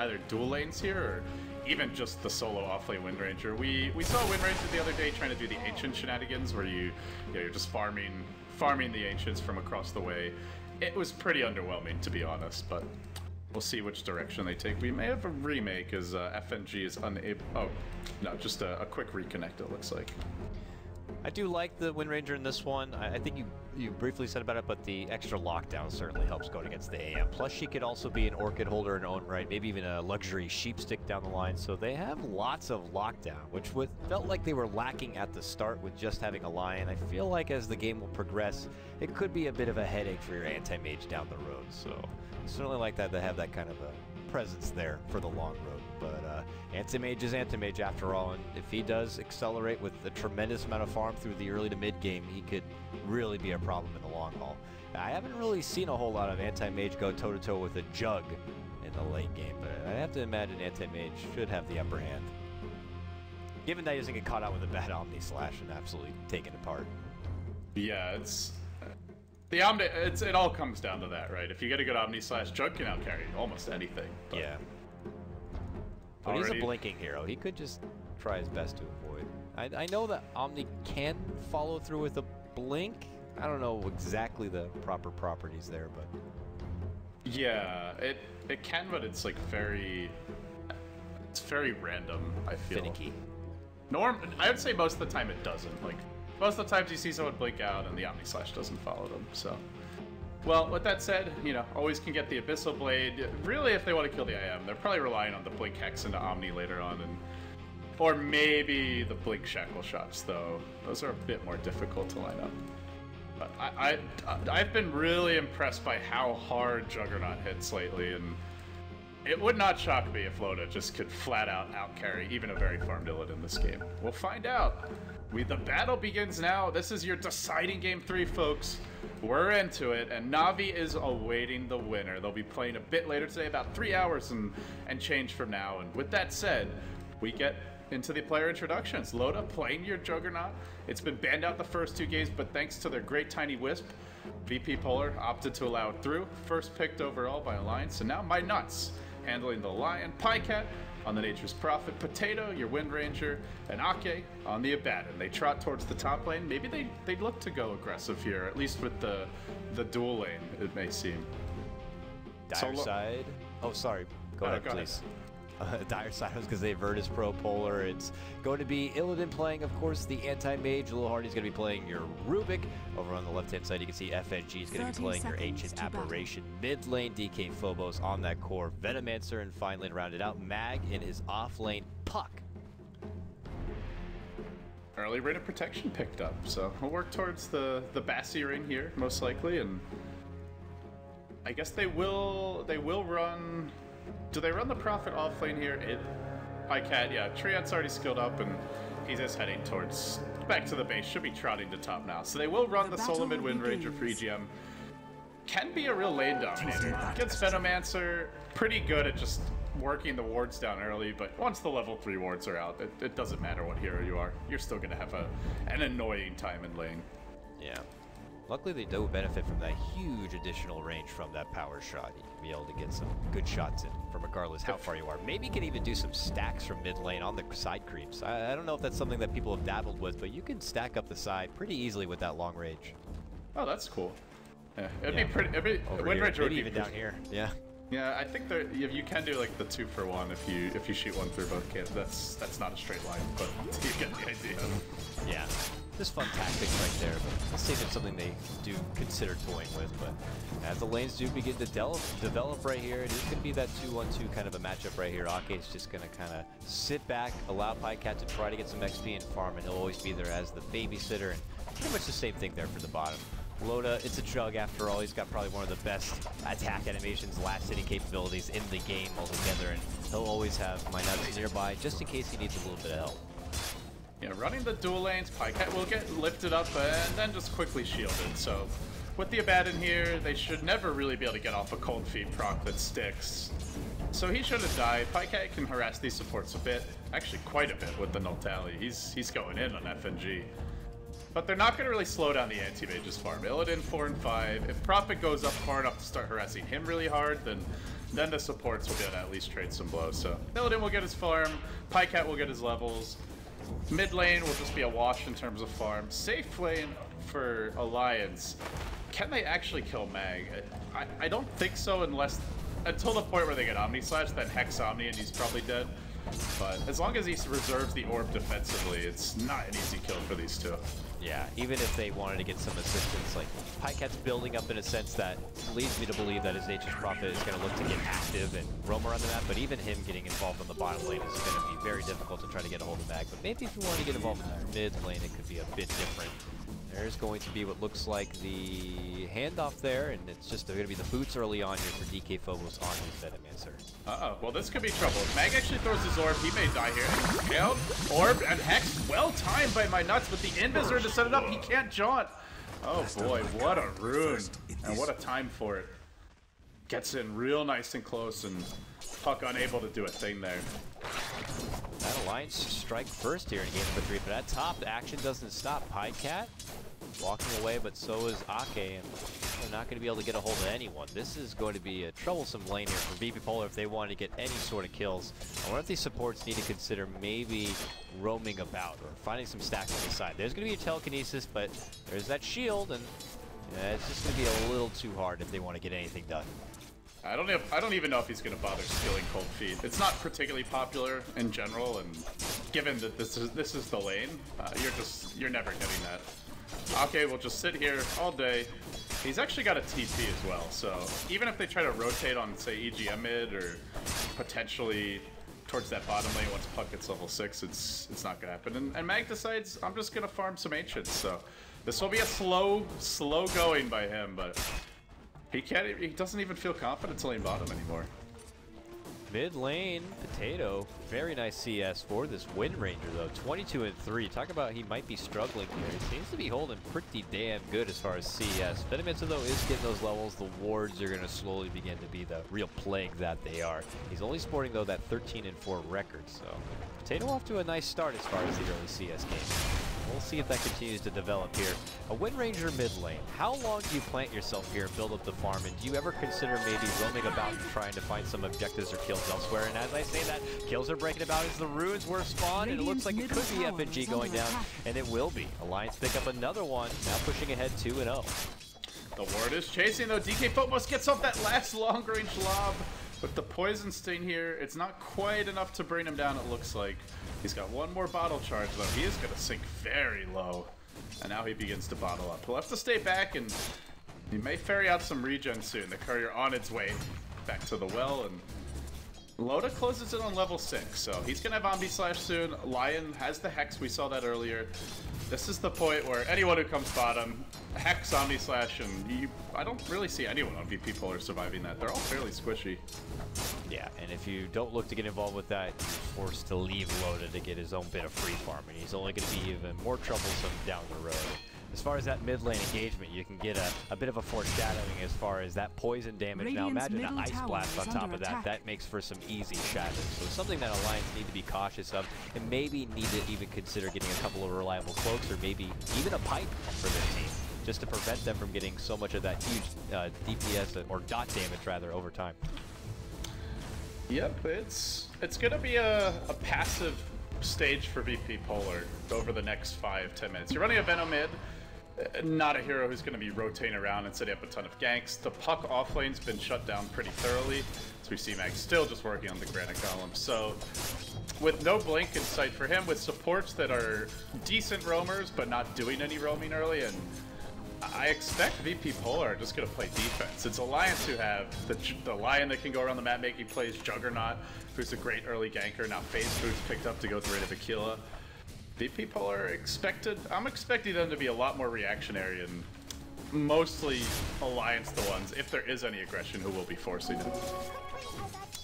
either dual lanes here or even just the solo offlane Wind Ranger. We saw Wind Ranger the other day trying to do the ancient shenanigans where you're just farming the ancients from across the way. It was pretty underwhelming, to be honest, but we'll see which direction they take. We may have a remake as FNG is unable... Oh, no, just a quick reconnect, it looks like. I do like the Wind Ranger in this one. I think you briefly said about it, but the extra lockdown certainly helps going against the AM. Plus, she could also be an Orchid holder in her own right, maybe even a luxury sheep stick down the line. So they have lots of lockdown, which felt like they were lacking at the start with just having a Lion. I feel like as the game will progress, it could be a bit of a headache for your anti-mage down the road. So I certainly like that they have that kind of a presence there for the long road. But anti-mage is anti-mage after all, and if he does accelerate with a tremendous amount of farm through the early to mid game, he could really be a problem in the long haul. I haven't really seen a whole lot of anti-mage go toe-to-toe with a Jug in the late game, but I have to imagine anti-mage should have the upper hand. Given that he doesn't get caught out with a bad Omni Slash and absolutely taken apart. Yeah, it's... The Omni... It all comes down to that, right? If you get a good Omni Slash, Jug can outcarry almost anything. But yeah. But he's a blinking hero. He could just try his best to avoid. I know that Omni can follow through with a blink. I don't know exactly the proper properties there, but... Yeah, it can, but it's like very... It's very random, I feel. Finicky. I would say most of the time it doesn't. Like, most of the times you see someone blink out and the Omni Slash doesn't follow them, so... Well, with that said, always can get the Abyssal Blade. Really, if they want to kill the IM, they're probably relying on the Blink Hex into Omni later on, or maybe the Blink Shackle shots, though. Those are a bit more difficult to line up. But I've been really impressed by how hard Juggernaut hits lately, and it would not shock me if Loda just could flat out outcarry even a very farmed Illidan in this game. We'll find out. The battle begins now. This is your deciding game 3, folks. We're into it, and Na'Vi is awaiting the winner. They'll be playing a bit later today, about 3 hours and change from now. And with that said, we get into the player introductions. Loda playing your Juggernaut. It's been banned out the first 2 games, but thanks to their great Tiny Wisp, VP Polar opted to allow it through. First picked overall by Alliance, and now My Nuts handling the Lion. Pycat on the Nature's Prophet, Potato, your Wind Ranger, and Ake on the Abaddon. They trot towards the top lane. Maybe they'd look to go aggressive here, at least with the dual lane, it may seem. Dire side. Oh, sorry. Go ahead, please. Dire side, I was going to say VIRTUS.PRO Polar. It's going to be Illidan playing, of course, the anti-mage. Lil Hardy's going to be playing your Rubik. Over on the left-hand side, you can see FNG is going to be playing your Ancient Aberration. Mid lane, DK Phobos on that core. Venomancer and fine lane rounded out. Mag in his off lane. Puck. Early rate of protection picked up, so we'll work towards the Bassi ring here, most likely, and I guess they will run... Do they run the Prophet off lane here? Pycat, yeah, Triant's already skilled up, and he's just heading towards... Back to the base, should be trotting to top now. So they will run the solo mid Wind Ranger for EGM. Can be a real lane dominator. Against Venomancer, pretty good at just working the wards down early, but once the level 3 wards are out, it doesn't matter what hero you are. You're still going to have an annoying time in lane. Yeah. Luckily, they do benefit from that huge additional range from that power shot. You can be able to get some good shots in from regardless how far you are. Maybe you can even do some stacks from mid lane on the side creeps. I don't know if that's something that people have dabbled with, but you can stack up the side pretty easily with that long range. Oh, that's cool. Yeah, it'd be pretty. Wind Ranger would be even down here. Yeah. Yeah, I think you can do like the 2-for-1 if you shoot one through both cans. That's not a straight line, but you get the idea. Yeah. Just fun tactics right there, but let's see if it's something they do consider toying with. But as the lanes do begin to develop right here, it is going to be that 2-1-2 kind of a matchup right here. Ake's just going to kind of sit back, allow Pycat to try to get some XP and farm, and he'll always be there as the babysitter. And pretty much the same thing there for the bottom. Loda, it's a Jug after all. He's got probably one of the best attack animations, last hitting capabilities in the game altogether, and he'll always have My Nuts nearby just in case he needs a little bit of help. Yeah, running the dual lanes, Pycat will get lifted up and then just quickly shielded. So with the Abaddon here, they should never really be able to get off a Cold Feet proc that sticks. So he shouldn't die. Pycat can harass these supports a bit, actually quite a bit with the Null Tally. He's going in on FNG. But they're not going to really slow down the anti-mage's farm. Illidan 4 and 5. If Prophet goes up far enough to start harassing him really hard, then then the supports will be able to at least trade some blows. So Illidan will get his farm, Pycat will get his levels, mid lane will just be a wash in terms of farm. Safe lane for Alliance. Can they actually kill Mag? I don't think so until the point where they get Omni Slash, then Hex Omni and he's probably dead. But as long as he reserves the orb defensively, it's not an easy kill for these two. Yeah, even if they wanted to get some assistance, like Pycat's building up in a sense that leads me to believe that his Nature's Prophet is going to look to get active and roam around the map, but even him getting involved on the bottom lane is going to be very difficult to try to get a hold of Mag. But maybe if you want to get involved in the mid lane, it could be a bit different. There's going to be what looks like the handoff there, and it's just going to be the boots early on here for DK Phobos on his Venomancer. Uh-oh, well this could be trouble. If Mag actually throws his orb, he may die here. Killed, orb, and Hex, well timed by my nuts with the Invisor to set it up. He can't jaunt. Oh boy, what a rune, and what a time for it. Gets in real nice and close, and Puck unable to do a thing there. That Alliance strike first here in game number 3, but at top, the action doesn't stop. Pycat walking away, but so is Ake, and they're not going to be able to get a hold of anyone. This is going to be a troublesome lane here for VP Polar if they want to get any sort of kills. I wonder if these supports need to consider maybe roaming about or finding some stacks on the side. There's going to be a telekinesis, but there's that shield, and it's just going to be a little too hard if they want to get anything done. I don't even know if he's gonna bother skilling Cold Feet. It's not particularly popular in general, and given that this is the lane, you're never getting that. Okay, we'll just sit here all day. He's actually got a TP as well, so even if they try to rotate on, say, EGM mid or potentially towards that bottom lane once Puck gets level 6, it's not gonna happen. And Mag decides I'm just gonna farm some Ancients, so this will be a slow going by him, but. He doesn't even feel confident to lane bottom anymore. Mid lane, Potato, very nice CS for this Wind Ranger though, 22 and 3. Talk about he might be struggling here. He seems to be holding pretty damn good as far as CS. Venomancer though is getting those levels. The wards are going to slowly begin to be the real plague that they are. He's only sporting though that 13 and 4 record, so Potato off to a nice start as far as the early CS game. We'll see if that continues to develop here. A Wind Ranger mid lane. How long do you plant yourself here and build up the farm? And do you ever consider maybe roaming about and trying to find some objectives or kills elsewhere? And as I say that, kills are breaking about as the runes were spawned, and it looks like it could be FNG going down, and it will be. Alliance pick up another one, now pushing ahead 2-0. The ward is chasing though. DK Phobos gets off that last long range lob. With the poison sting here, it's not quite enough to bring him down, it looks like. He's got one more bottle charge though. He is gonna sink very low. And now he begins to bottle up. He'll have to stay back, and he may ferry out some regen soon. The courier on its way back to the well, and Loda closes it on level 6, so he's gonna have Omni Slash soon. Lion has the Hex, we saw that earlier. This is the point where anyone who comes bottom, Hex, Omni Slash, and I don't really see anyone on VP Polar surviving that. They're all fairly squishy. Yeah, and if you don't look to get involved with that, you're forced to leave Loda to get his own bit of free farm, and he's only going to be even more troublesome down the road. As far as that mid lane engagement, you can get a bit of a foreshadowing as far as that poison damage. Now imagine an Ice Blast on top of that. That makes for some easy shatters. So something that Alliance need to be cautious of, and maybe need to even consider getting a couple of reliable cloaks, or maybe even a pipe for their team, just to prevent them from getting so much of that huge DPS, or dot damage rather, over time. Yep, it's gonna be a passive stage for VP Polar over the next 5-10 minutes. You're running a Venom mid, not a hero who's gonna be rotating around and setting up a ton of ganks. The Puck off lane's been shut down pretty thoroughly, so we see Mag still just working on the Granite Golem. So with no blink in sight for him, with supports that are decent roamers but not doing any roaming early, and I expect VP Polar are just going to play defense. It's Alliance who have the Lion that can go around the map making plays, Juggernaut, who's a great early ganker. Now Phase Food's picked up to go through Rid of Aquila. VP Polar I'm expecting them to be a lot more reactionary, and mostly Alliance the ones, if there is any aggression, who will be forcing it.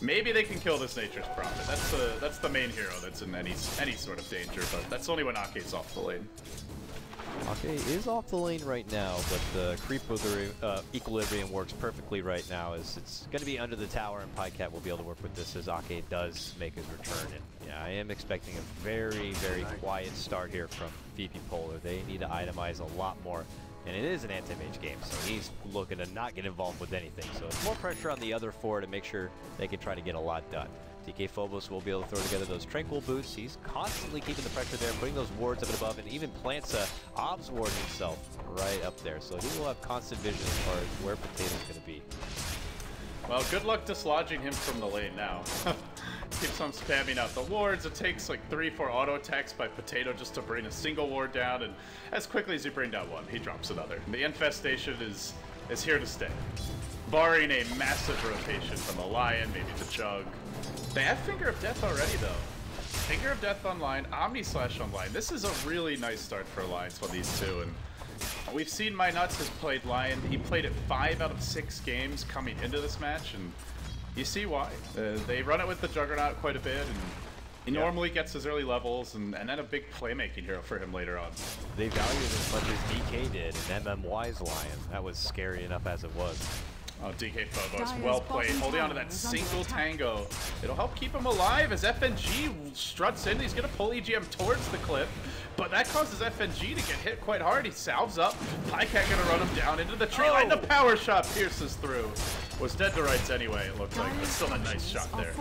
Maybe they can kill this Nature's Prophet. That's the main hero that's in any sort of danger, but that's only when Ake's off the lane. Ake is off the lane right now, but the creep with the equilibrium works perfectly right now, as it's going to be under the tower, and Pycat will be able to work with this as Ake does make his return. And yeah, I am expecting a very, very quiet start here from VP Polar. They need to itemize a lot more And it is an anti-mage game, so he's looking to not get involved with anything. So it's more pressure on the other four to make sure they can try to get a lot done. DK Phobos will be able to throw together those Tranquil boots. He's constantly keeping the pressure there, putting those wards up and above, and even plants a Obs ward himself right up there. So he will have constant vision as far as where Potato's going to be. Well, good luck dislodging him from the lane now. Keeps on spamming out the wards. It takes like 3-4 auto attacks by Potato just to bring a single ward down, and as quickly as you bring down one, he drops another. The infestation is here to stay. Barring a massive rotation from the Lion, maybe the Jug. They have Finger of Death already, though. Finger of Death online, Omni Slash online. This is a really nice start for Alliance on these two, and we've seen My Nuts has played Lion. He played it 5 out of 6 games coming into this match, and you see why. They run it with the Juggernaut quite a bit, and he normally gets his early levels, and then a big playmaking hero for him later on. They value it as much as DK did in MMY's Lion. That was scary enough as it was. Oh, DK Phobos, well played, holding on to that single tango. It'll help keep him alive as FNG struts in. He's going to pull EGM towards the cliff, but that causes FNG to get hit quite hard. He salves up. Pycat going to run him down into the tree line. The power shot pierces through. Was dead to rights anyway, it looked like, but still a nice shot there.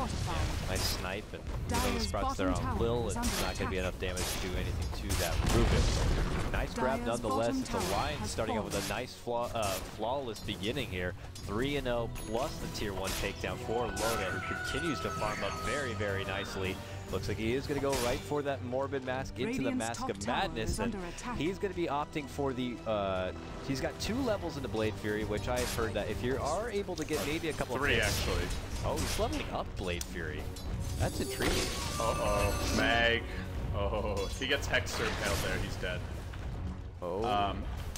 Nice snipe, and even though the sprouts there on Lil, it's not going to be enough damage to do anything to that Rubik. Nice grab nonetheless. It's the Lion starting out with a nice flawless beginning here. 3-0 plus the tier 1 takedown for Loda, who continues to farm up very, very nicely. Looks like he is going to go right for that Morbid Mask into the Mask of Madness, and he's going to be opting for the, he's got 2 levels into Blade Fury, which I have heard that if you are able to get maybe a couple of 3 actually. Oh, he's leveling up Blade Fury. That's intriguing. Uh-oh, Mag. Oh, if he gets Hex Impaled there, he's dead. Oh.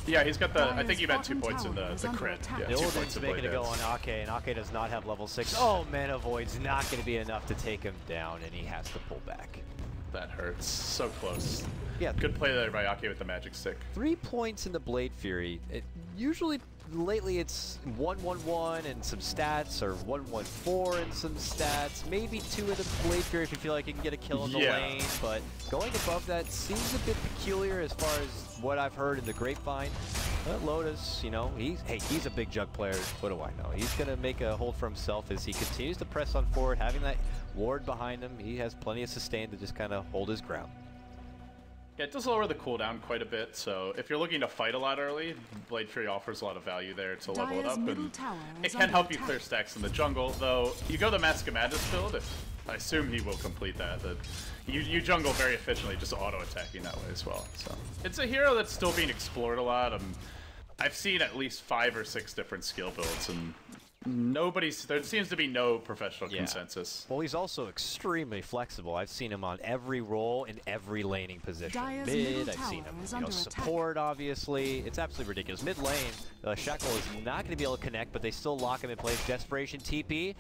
Yeah, he's got the, I think he had 2 points in the crit. Yeah, 2 points Illidan's making it go on Ake, and Ake does not have level 6. Oh, Mana Void's not going to be enough to take him down, and he has to pull back. That hurts. So close. Yeah. Good play there by Ake with the magic stick. 3 points in the Blade Fury. Usually, lately it's 1-1-1 and some stats, or 1-1-4 and some stats. Maybe 2 in the Blade Fury if you feel like you can get a kill in the lane, but going above that seems a bit peculiar as far as what I've heard in the grapevine. Lotus, you know, he's a big Jug player. What do I know? He's going to make a hold for himself as he continues to press on forward, having that ward behind him. He has plenty of sustain to just kind of hold his ground. Yeah, it does lower the cooldown quite a bit, so if you're looking to fight a lot early, Blade Fury offers a lot of value there to level it up, and it can help you clear stacks in the jungle, though you go the Mask of Madness build, I assume he will complete that you jungle very efficiently just auto-attacking that way as well. So it's a hero that's still being explored a lot. I've seen at least 5 or 6 different skill builds, and there seems to be no professional consensus. Well, he's also extremely flexible. I've seen him on every role in every laning position. Mid, I've seen him, support, obviously. It's absolutely ridiculous. Mid lane, Shackle is not going to be able to connect, but they still lock him in place. Desperation TP.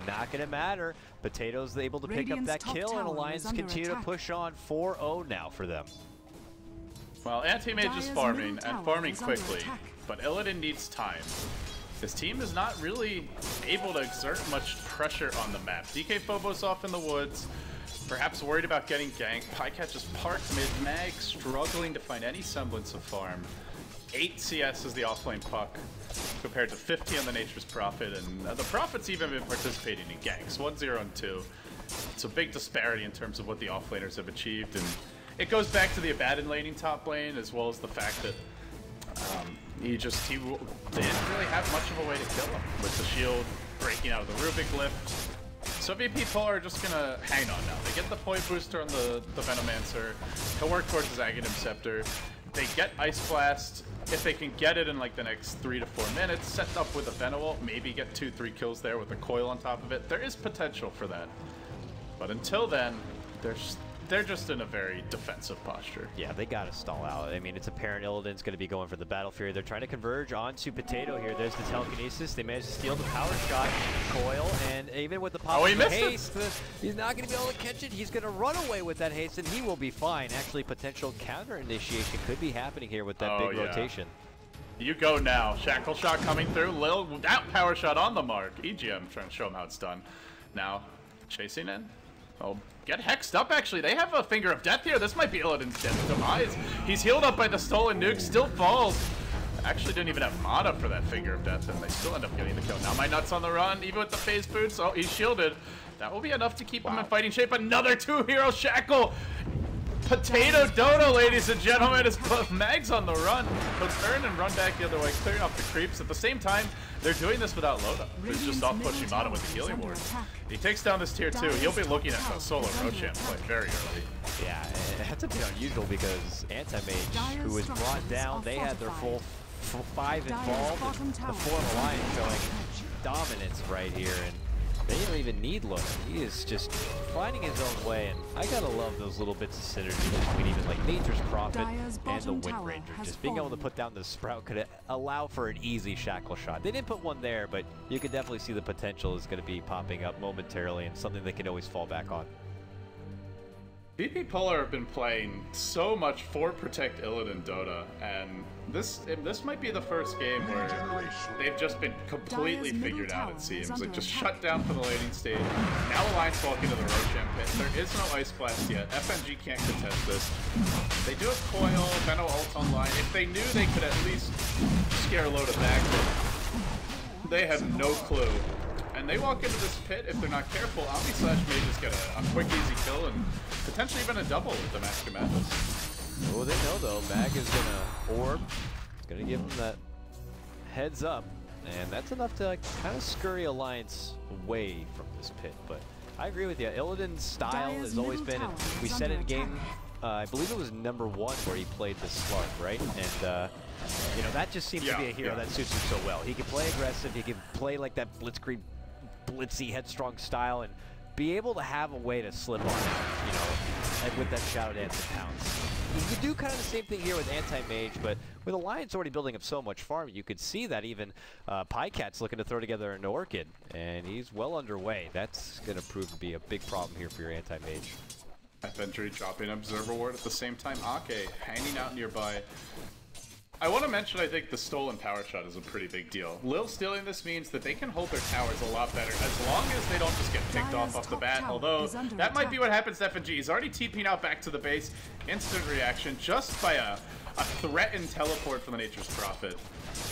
Not going to matter. Potato's able to pick up that kill, and Alliance continue to push on 4-0 now for them. Well, Anti-Mage is farming, and farming quickly, but Illidan needs time. His team is not really able to exert much pressure on the map. DK Phobos off in the woods, perhaps worried about getting ganked. Pycat just parked mid-mag, struggling to find any semblance of farm. 8 CS is the offlane puck, compared to 50 on the Nature's Prophet, and the Prophet's even been participating in ganks, 1-0 and 2. It's a big disparity in terms of what the offlaners have achieved, and it goes back to the Abaddon laning top lane, as well as the fact that they didn't really have much of a way to kill him, with the shield breaking out of the Rubik lift. So VP Pull are just gonna hang on now. They get the point booster on the Venomancer, he'll work towards his Aghanim Scepter. They get Ice Blast. If they can get it in like the next 3 to 4 minutes, set up with a Venom, maybe get 2-3 kills there with a coil on top of it. There is potential for that. But until then, they're just in a very defensive posture. Yeah, they gotta stall out. I mean, it's apparent Illidan's gonna be going for the Battle Fury. They're trying to converge onto Potato here. There's the telekinesis. They managed to steal the power shot, coil, and even with the pop of haste, he's not gonna be able to catch it. He's gonna run away with that haste, and he will be fine. Actually, potential counter initiation could be happening here with that big rotation. You go now. Shackle shot coming through. Lil, that power shot on the mark. EGM trying to show him how it's done. Now, chasing in. Oh, get hexed up, actually. They have a Finger of Death here. This might be Illidan's demise. He's healed up by the stolen nuke, still falls. Actually didn't even have mana for that Finger of Death, and they still end up getting the kill. Now my Nut's on the run, even with the phase boots. Oh, he's shielded. That will be enough to keep him in fighting shape. Another 2-hero shackle. Potato Dota, ladies and gentlemen, as Mag's on the run. He'll turn and run back the other way, clearing off the creeps. At the same time, they're doing this without Loda, who's just off pushing bottom with the healing ward. He takes down this tier 2. He'll be looking at the solo Roshan play very early. Yeah, that's a bit unusual because Anti-Mage, who was brought down, they had their full 5 involved. The 4 Alliance showing dominance right here, and they don't even need Loda. He is just finding his own way, and I gotta love those little bits of synergy between even like Nature's Prophet and the Wind Ranger. Just being able to put down the Sprout could allow for an easy shackle shot. They didn't put one there, but you can definitely see the potential is going to be popping up momentarily and something they can always fall back on. VP Polar have been playing so much for Protect Illidan Dota, and this might be the first game where they've just been completely figured out, it seems. Like, just shut down for the laning stage. Now Alliance walk into the Roshan pit. There is no Ice Blast yet. FNG can't contest this. They do have Coil, Venom ult online. If they knew they could at least scare Loda back, but they have no clue. And they walk into this pit, if they're not careful, Omni Slash may just get a quick, easy kill and potentially even a double with the Mask of Madness. Oh, they know though, Mag is gonna orb. It's gonna give him that heads up, and that's enough to kind of scurry Alliance away from this pit. But I agree with you. Illidan's style has always been, and we said it in game, I believe it was number 1 where he played the Slark, right? And you know, that just seems to be a hero that suits him so well. He can play aggressive, he can play like that blitzkrieg, blitzy, headstrong style, and be able to have a way to slip on him, you know, and with that Shadow Dance and pounce. You could do kind of the same thing here with Anti-Mage, but with Alliance already building up so much farm, you could see that even Pycat's looking to throw together an Orchid, and he's well underway. That's going to prove to be a big problem here for your Anti-Mage. Infantry dropping Observer Ward at the same time. Ake hanging out nearby. I want to mention, I think the stolen power shot is a pretty big deal. Lil stealing this means that they can hold their towers a lot better, as long as they don't just get picked off the bat, although that might be what happens to FNG. He's already TPing out back to the base. Instant reaction just by a threatened teleport from the Nature's Prophet.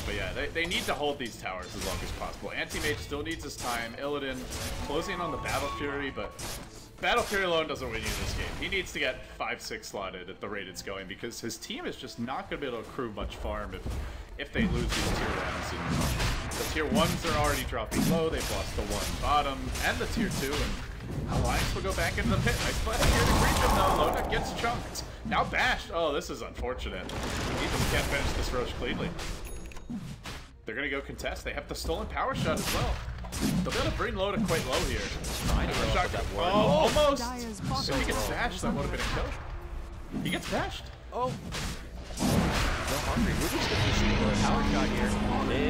But yeah, they need to hold these towers as long as possible. Anti-Mage still needs his time. Illidan closing on the Battle Fury, but Battle Fury alone doesn't win you this game. He needs to get 5-6 slotted at the rate it's going, because his team is just not going to be able to accrue much farm if they lose these tier 1s. And the tier 1s are already dropping low. They've lost the 1 bottom and the tier 2, and Alliance will go back into the pit. Nice flash here to creep him though. Loda gets chunked. Now bashed. Oh, this is unfortunate. He just can't finish this Roche cleanly. They're going to go contest. They have the stolen power shot as well. They'll be able to bring Loda quite low here. Oh, almost! If he gets dashed, that would have been a kill. He gets dashed. Oh. So hungry. Ruby's going to shoot a power shot here.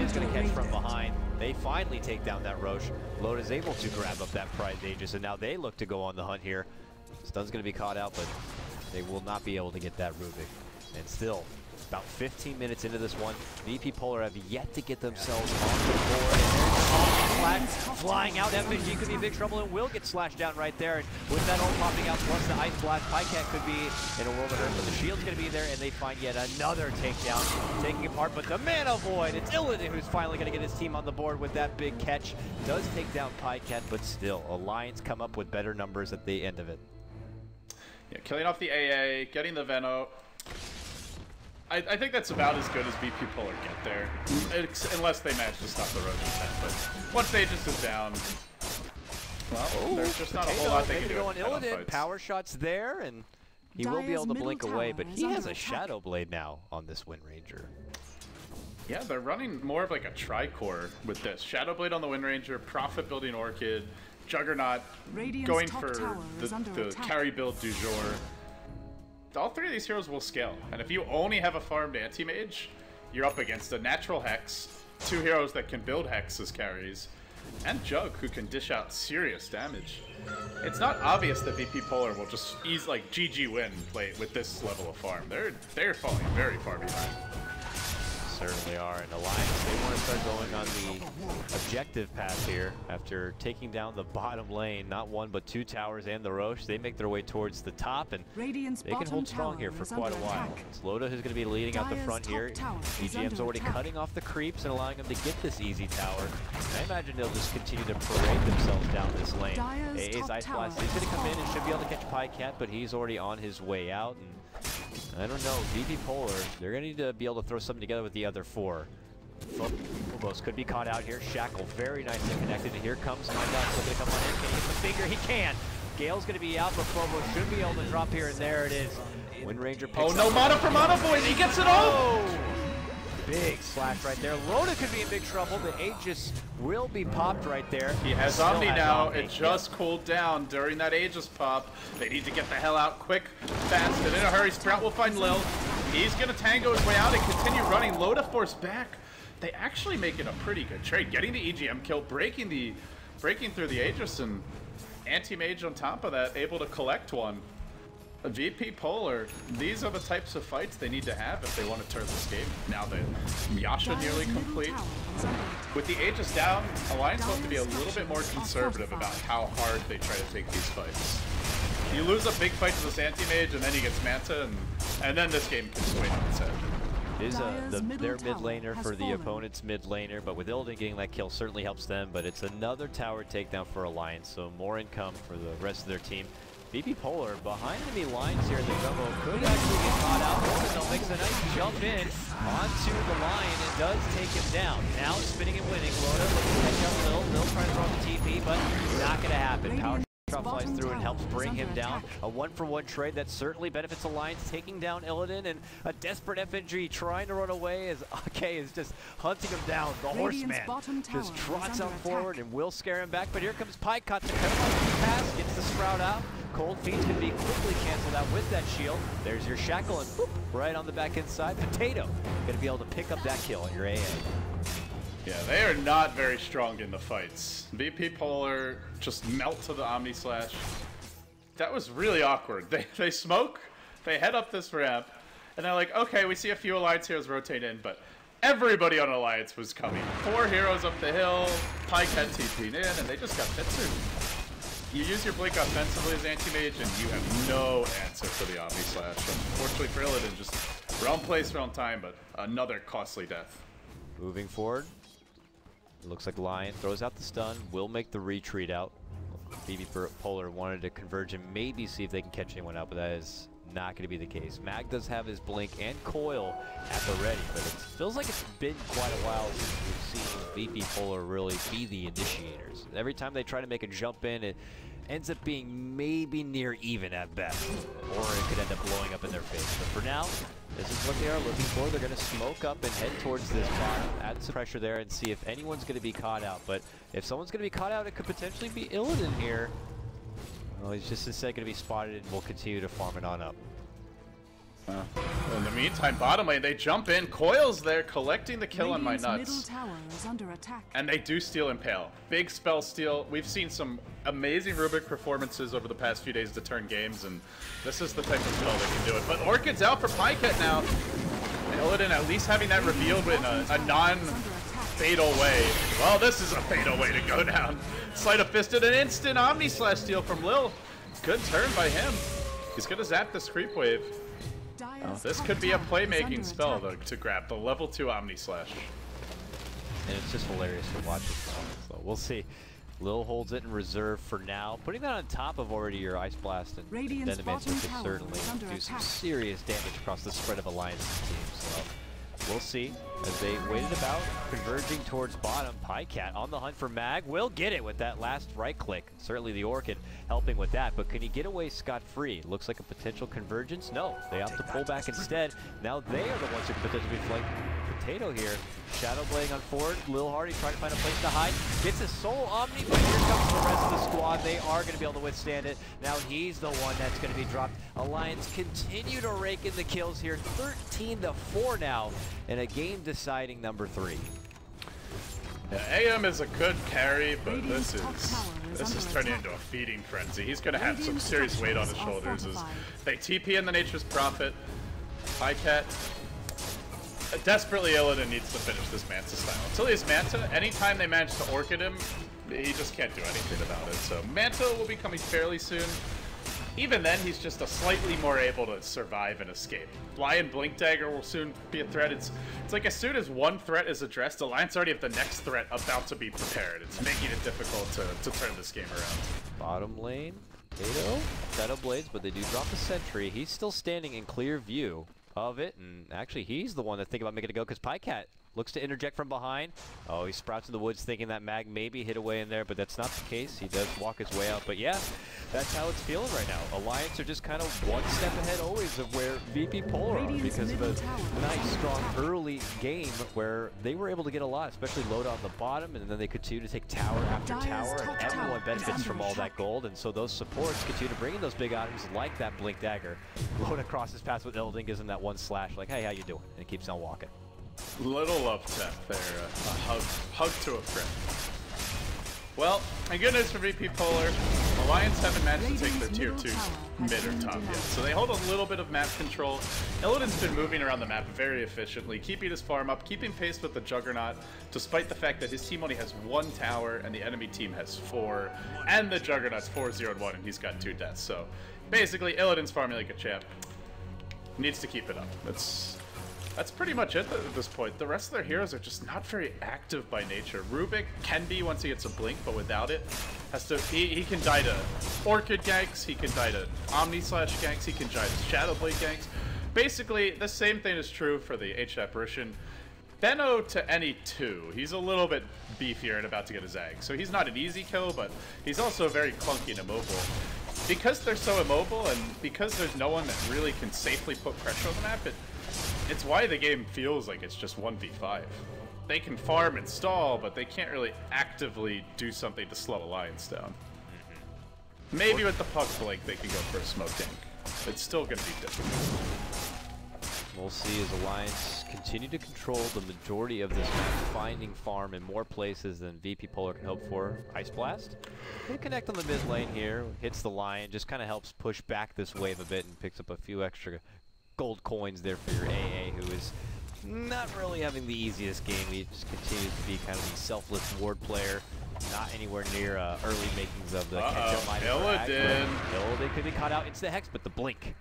Is going to catch from behind. They finally take down that Roche. Loda's able to grab up that Pride Aegis, and now they look to go on the hunt here. Stun's going to be caught out, but they will not be able to get that Rubik. And still, about 15 minutes into this one, VP Polar have yet to get themselves on the board. And there's flying out. FNG could be in big trouble and will get slashed down right there. And with that ult popping out, plus the Ice Blast, Pycat could be in a world of hurt, but the shield's going to be there, and they find yet another takedown, taking apart. But the Mana Void, it's Illidan who's finally going to get his team on the board with that big catch. Does take down Pycat, but still, Alliance come up with better numbers at the end of it. Yeah, killing off the AA, getting the Veno. I think that's about as good as VP Polar get there, unless they manage to stop the Roshan attack. But once Aegis is down, well, there's just not a whole lot they can do. On Illidan, power shots there, and he will be able to blink away, but he has a Shadow Blade now on this Wind Ranger. Yeah, they're running more of like a tri-core with this. Shadow Blade on the Wind Ranger, Prophet building Orchid, Juggernaut going for the carry build du jour. All 3 of these heroes will scale, and if you only have a farmed anti-mage, you're up against a natural Hex, 2 heroes that can build Hex as carries, and Jug, who can dish out serious damage. It's not obvious that VP Polar will just like GG win play with this level of farm. They're falling very far behind. certainly are. And Alliance, they want to start going on the objective path here after taking down the bottom lane. Not one, but two towers and the Roche. They make their way towards the top, and they can hold strong here for quite a while. It's Loda who's going to be leading out the front here. EGM's already cutting off the creeps and allowing them to get this easy tower. And I imagine they'll just continue to parade themselves down this lane. AA's Ice Blast is going to come in and should be able to catch Pycat, but he's already on his way out. And I don't know, VP-Polar, they're going to need to be able to throw something together with the other four. Phobos could be caught out here. Shackle very nicely connected, and here comes my nuts. Looking to come on in. Can he hit the finger? He can. Gale's going to be out, but Phobos should be able to drop here, and there it is. Wind Ranger picks no mana for Mana Boy, he gets it all! Big slash right there. Loda could be in big trouble. The Aegis will be popped right there. He has Omni now. It just cooled down during that Aegis pop. They need to get the hell out quick, fast, and in a hurry. Sprout will find Lil. He's going to tango his way out and continue running. Loda forced back. They actually make it a pretty good trade. Getting the EGM kill, breaking through the Aegis, and Anti-Mage on top of that, able to collect one. VP Polar, these are the types of fights they need to have if they want to turn this game. Now the Yasha nearly complete. With the Aegis down, Alliance will have to be a little bit more conservative about how hard they try to take these fights. You lose a big fight to this Anti-Mage and then he gets Manta, and then this game can swing on its head. It is their mid laner for the opponent's mid laner, but with Illidan getting that kill certainly helps them, but it's another tower takedown for Alliance, so more income for the rest of their team. VP Polar behind enemy lines here in the jungle could actually get caught out. Orbital makes a nice jump in onto the line and does take him down. Now spinning and winning. Loda looking to catch up Lil. Lil trying to throw the TP, but not going to happen. Power shot flies through and helps bring him down. A one-for-one trade that certainly benefits Alliance, taking down Illidan, and a desperate FNG trying to run away as AK is just hunting him down. The Horseman just trots out forward and will scare him back, but here comes Pycat to cut off the pass, gets the Sprout out. Cold Feet can be quickly canceled out with that shield. There's your Shackle, and boop, right on the back inside. Potato gonna be able to pick up that kill on your AA. Yeah, they are not very strong in the fights. VP Polar just melt to the Omni Slash. That was really awkward. They smoke, they head up this ramp, and they're like, okay, we see a few Alliance heroes rotate in, but everybody on Alliance was coming. 4 heroes up the hill, Pycat TP'd in, and they just got Pitsu. You use your Blink offensively as Anti-Mage, and you have no answer for the Omni Slash. Unfortunately for Illidan, just wrong place, wrong time, but another costly death. Moving forward, it looks like Lion throws out the stun, will make the retreat out. VP Polar wanted to converge and maybe see if they can catch anyone out, but that is not going to be the case. Mag does have his Blink and Coil at the ready, but it feels like it's been quite a while since we've seen VP Polar really be the initiators. Every time they try to make a jump in, it ends up being maybe near even at best, or it could end up blowing up in their face. But for now, this is what they are looking for. They're going to smoke up and head towards this bottom, add some pressure there, and see if anyone's going to be caught out. But if someone's going to be caught out, it could potentially be Illidan here. Well, he's just instead going to be spotted, and we'll continue to farm it on up. In the meantime, bottom lane, they jump in. Coil's there, collecting the kill on my nuts. And they do steal Impale. Big spell steal. We've seen some amazing Rubik performances over the past few days to turn games, and this is the type of spell that can do it. But Orchid's out for Pycat now. And Illidan at least having that revealed in a non-fatal way. Well, this is a fatal way to go down. Sleight of Fisted, an instant Omni Slash steal from Lil. Good turn by him. He's going to zap this creep wave. Oh, this could be a playmaking spell though, to grab the level 2 Omni Slash. And it's just hilarious to watch it. So we'll see. Lil holds it in reserve for now. Putting that on top of already your Ice Blast and Dynamite could certainly do some serious damage across the spread of Alliance teams. So we'll see as they waited about, converging towards bottom. Pycat on the hunt for Mag, will get it with that last right click. Certainly the Orchid helping with that, but can he get away scot-free? Looks like a potential convergence. No, they opt to pull back instead. Now they are the ones who could potentially flank Potato here. Shadow blading on forward. Lil Hardy trying to find a place to hide. Gets his soul Omni, but here comes the rest of the squad. They are going to be able to withstand it. Now he's the one that's going to be dropped. Alliance continue to rake in the kills here. 13-4 now, and a game-deciding number 3. Yeah, AM is a good carry, but this is turning into a feeding frenzy. He's going to have some serious weight on his shoulders as they TP in the Nature's Prophet. Pycat. Desperately, Illidan needs to finish this Manta style. Until he has Manta, anytime they manage to Orchid him, he just can't do anything about it. So Manta will be coming fairly soon. Even then, he's just a slightly more able to survive and escape. Lion Blink Dagger will soon be a threat. It's like as soon as one threat is addressed, Alliance already have the next threat about to be prepared. It's making it difficult to turn this game around. Bottom lane, Potato, Shadow Blades, but they do drop the sentry. He's still standing in clear view of it, and actually he's the one that's thinking about making it go, because Pycat looks to interject from behind. Oh, he sprouts in the woods thinking that Mag maybe hit away in there, but that's not the case. He does walk his way out, but yeah, that's how it's feeling right now. Alliance are just kind of one step ahead always of where VP-Polar are, because of a nice, strong early game where they were able to get a lot, especially Loda on the bottom, and then they continue to take tower after tower, and everyone benefits from all that gold, and so those supports continue to bring in those big items like that Blink Dagger. Loda crosses past with Illidan, gives him that one slash, like, hey, how you doing? And he keeps on walking. Little love tap there, a hug to a friend. Well, and good news for VP-Polar, Alliance haven't managed to take their tier 2 mid or top yet, so they hold a little bit of map control. Illidan's been moving around the map very efficiently, keeping his farm up, keeping pace with the Juggernaut, despite the fact that his team only has 1 tower and the enemy team has 4, and the Juggernaut's 4-0-1 and he's got 2 deaths, so basically Illidan's farming like a champ. Needs to keep it up. That's pretty much it at this point. The rest of their heroes are just not very active by nature. Rubik can be once he gets a blink, but without it, he can die to Orchid ganks, he can die to Omni Slash ganks, he can die to Shadow Blade ganks. Basically, the same thing is true for the H apparition. Benno to any 2. He's a little bit beefier and about to get his egg. So he's not an easy kill, but he's also very clunky and immobile. Because they're so immobile and because there's no one that really can safely put pressure on the map, it's why the game feels like it's just 1v5. They can farm and stall, but they can't really actively do something to slow Alliance down. Maybe with the puck blink they can go for a smoke gank. It's still going to be difficult. We'll see as Alliance continue to control the majority of this map, finding farm in more places than VP-Polar can hope for. Ice Blast will connect on the mid lane here, hits the Lion, just kind of helps push back this wave a bit and picks up a few extra gold coins there for your AA, who is not really having the easiest game. He just continues to be kind of the selfless ward player, not anywhere near early makings of the Illidan. Illidan could be caught out into the Hex, but the blink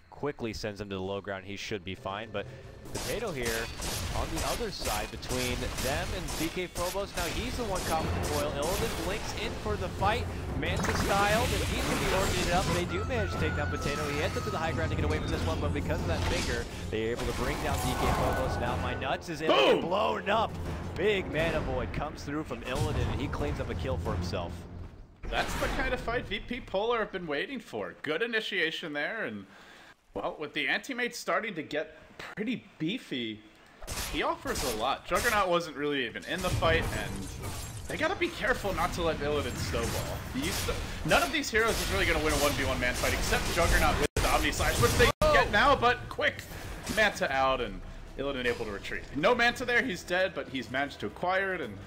quickly sends him to the low ground. He should be fine, but Potato here on the other side between them and DK Phobos. Now he's the one caught with the foil. Illidan blinks in for the fight. Manta styled, and he's going to be orchided up. They do manage to take down Potato. He heads up to the high ground to get away from this one, but because of that finger, they're able to bring down DK Phobos. Now my nuts is able to get blown up. Big mana void comes through from Illidan, and he cleans up a kill for himself. That's the kind of fight VP-Polar have been waiting for. Good initiation there, and well, with the anti-mate starting to get pretty beefy, he offers a lot. Juggernaut wasn't really even in the fight, and they gotta be careful not to let Illidan snowball. None of these heroes is really gonna win a 1v1 man fight, except Juggernaut with the Omni Slash, which they get now, but quick! Manta out, and Illidan able to retreat. No Manta there, he's dead, but he's managed to acquire it, and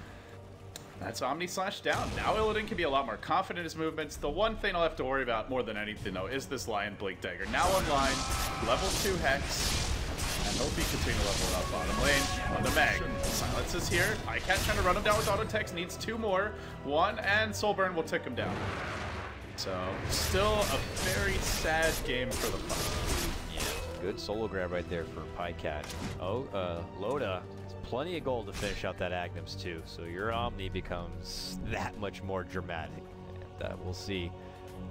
that's Omni Slash down. Now Illidan can be a lot more confident in his movements. The one thing I'll have to worry about more than anything, though, is this Lion Blink Dagger. Now online, level 2 Hex, and he'll be continuing to level up bottom lane. On the Mag. Silence is here. Pycat trying to run him down with Auto Text, needs 2 more. 1, and Soulburn will tick him down. So, still a very sad game for the fight. Yeah, good solo grab right there for Pycat. Oh, Loda. Plenty of gold to finish out that Agnums too, so your Omni becomes that much more dramatic, and we'll see.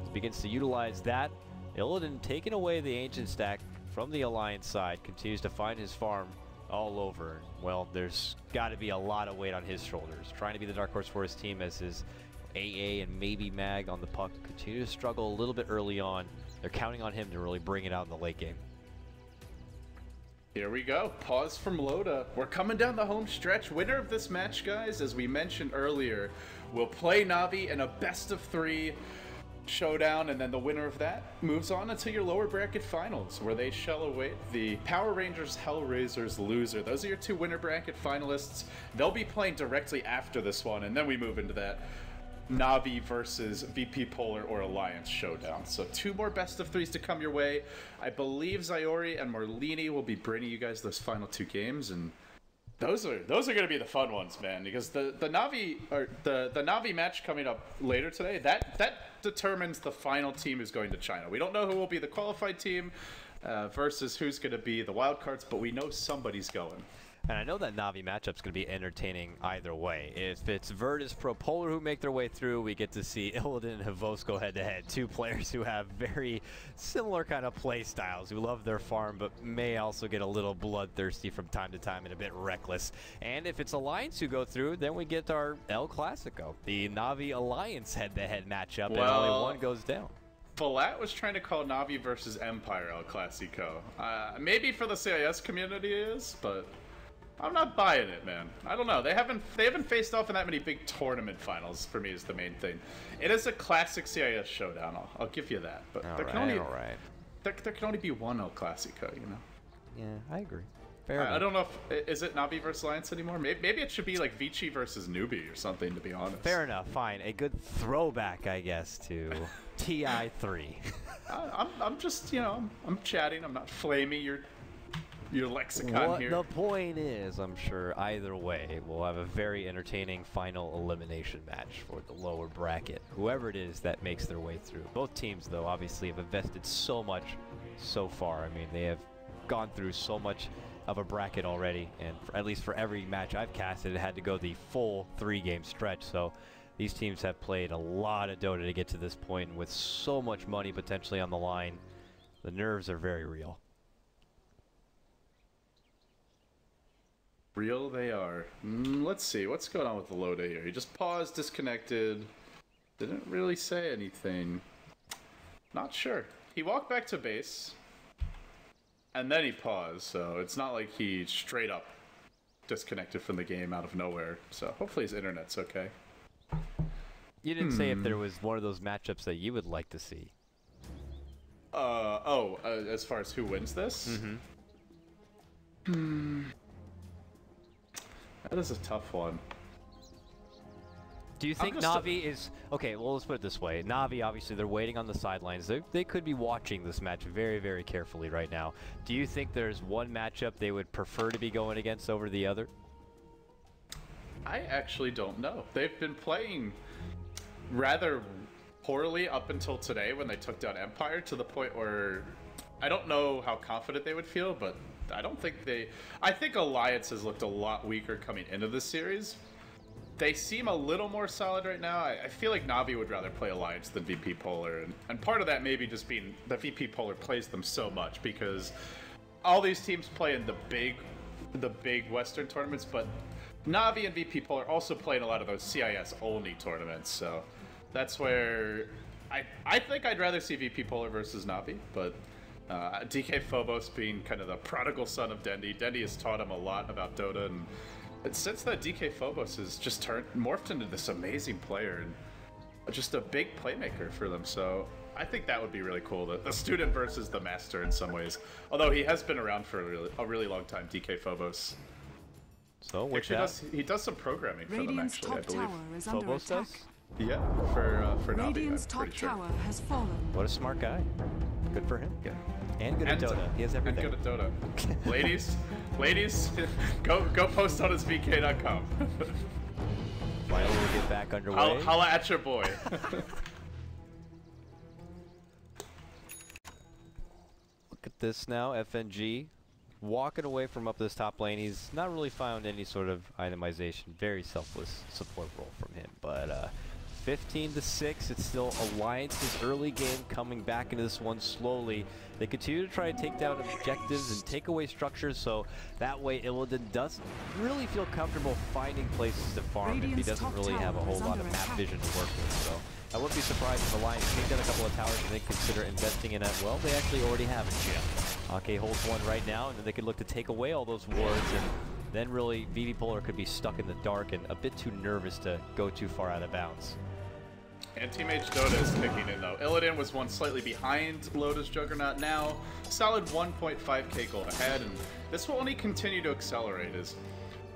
He begins to utilize that. Illidan taking away the Ancient stack from the Alliance side, continues to find his farm all over. Well, there's got to be a lot of weight on his shoulders, trying to be the dark horse for his team as his AA and maybe Mag on the puck continue to struggle a little bit early on. They're counting on him to really bring it out in the late game. Here we go. Pause from Loda. We're coming down the home stretch. Winner of this match, guys, as we mentioned earlier, will play Navi in a best-of-3 showdown, and then the winner of that moves on into your lower bracket finals, where they shall await the Power Rangers Hellraisers loser. Those are your 2 winner bracket finalists. They'll be playing directly after this one, and then we move into that Navi versus VP Polar or Alliance showdown. So 2 more best of 3s to come your way. I believe Zyori and Morlini will be bringing you guys those final 2 games, and those are going to be the fun ones, man. Because the Navi or the Navi match coming up later today, that determines the final team who's going to China. We don't know who will be the qualified team versus who's going to be the wild cards, but we know somebody's going. And I know that Navi matchup's going to be entertaining either way. If it's VIRTUS.PRO Polar who make their way through, we get to see Illidan and Havos go head-to-head. 2 players who have very similar kind of play styles, who love their farm, but may also get a little bloodthirsty from time to time and a bit reckless. And if it's Alliance who go through, then we get our El Clasico, the Navi Alliance head-to-head matchup, and only one goes down. Falat was trying to call Navi versus Empire El Clasico. Maybe for the CIS community it is, but I'm not buying it, man. I don't know. They haven't faced off in that many big tournament finals. For me, is the main thing. It is a classic CIS showdown. I'll give you that. But there can only be one El Clasico, you know. Yeah, I agree. Fair enough. I don't know if is it Navi versus Alliance anymore. Maybe it should be like Vici versus Newbie or something. To be honest. Fair enough. Fine. A good throwback, I guess, to TI3. I'm just, you know, I'm chatting. I'm not flaming your lexicon here. The point is, I'm sure either way, we'll have a very entertaining final elimination match for the lower bracket. Whoever it is that makes their way through. Both teams, though, obviously have invested so much so far. I mean, they have gone through so much of a bracket already, and at least for every match I've casted, it had to go the full 3-game stretch. So these teams have played a lot of Dota to get to this point, and with so much money potentially on the line, the nerves are very real. Real they are. Let's see, what's going on with the Loda here? He just paused, disconnected, didn't really say anything. Not sure. He walked back to base, and then he paused, so it's not like he straight up disconnected from the game out of nowhere. So hopefully his internet's okay. You didn't say if there was one of those matchups that you would like to see. As far as who wins this? That is a tough one. Do you think Navi is... Okay, well, let's put it this way. Navi, obviously, they're waiting on the sidelines. They could be watching this match very, very carefully right now. Do you think there's one matchup they would prefer to be going against over the other? I actually don't know. They've been playing rather poorly up until today when they took down Empire, to the point where I don't know how confident they would feel, but I don't think they... I think Alliance has looked a lot weaker coming into this series. They seem a little more solid right now. I feel like Navi would rather play Alliance than VP Polar, and part of that maybe just being that VP Polar plays them so much, because all these teams play in the big Western tournaments, but Navi and VP Polar also play in a lot of those CIS-only tournaments, so that's where I think I'd rather see VP Polar versus Navi, but DK Phobos being kind of the prodigal son of Dendi. Dendi has taught him a lot about Dota, and since that, DK Phobos has just morphed into this amazing player and just a big playmaker for them. So I think that would be really cool. The student versus the master in some ways. Although he has been around for a really long time, DK Phobos. So he does some programming for them, actually, I believe. Phobos does? Yeah, for Navi, Radiant's I'm pretty sure. top tower has fallen. What a smart guy. Good for him. Yeah. And good at Dota. He has everything. And good at Dota. ladies, go post on his VK.com. Finally, we'll get back underway. Holla at your boy. Look at this now, FNG. Walking away from up this top lane. He's not really found any sort of itemization. Very selfless support role from him. But 15-6, it's still Alliance's early game coming back into this one slowly. They continue to try to take down objectives and take away structures, so that way Illidan doesn't really feel comfortable finding places to farm if he doesn't really have a whole lot of map vision to work with. So I wouldn't be surprised if Alliance take down a couple of towers and they consider investing in it. Well, they actually already have a gem. AK holds one right now, and then they could look to take away all those wards, and then really VP Polar could be stuck in the dark and a bit too nervous to go too far out of bounds. And Team H Dota is kicking in, though. Illidan was one slightly behind Loda's Juggernaut now. Solid 1.5k gold ahead, and this will only continue to accelerate as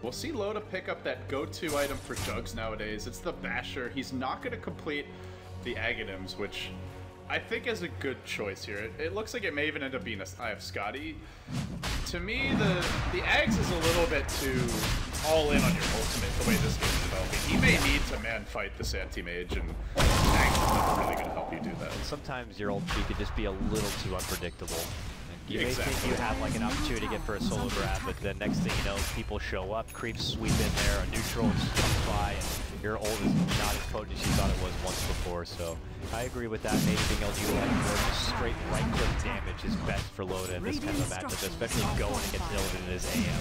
We'll see Loda pick up that go-to item for Jugs nowadays. It's the Basher. He's not going to complete the Aghanims, which I think is a good choice here. It looks like it may even end up being a Eye of Scotty. To me, the Ags is a little bit too all in on your ultimate the way this game's developing. He may need to man-fight this anti-mage, and Ags is not really going to help you do that. Sometimes your ulti could just be a little too unpredictable. You may think you have like an opportunity to get for a solo grab, but then next thing you know, people show up, creeps sweep in there, a neutral comes by, and your ult is not as potent as you thought it was once before. So I agree with that. Maybe being able to utilize more just straight right-click damage is best for Loda in this kind of a matchup, especially going against Illidan in his AM.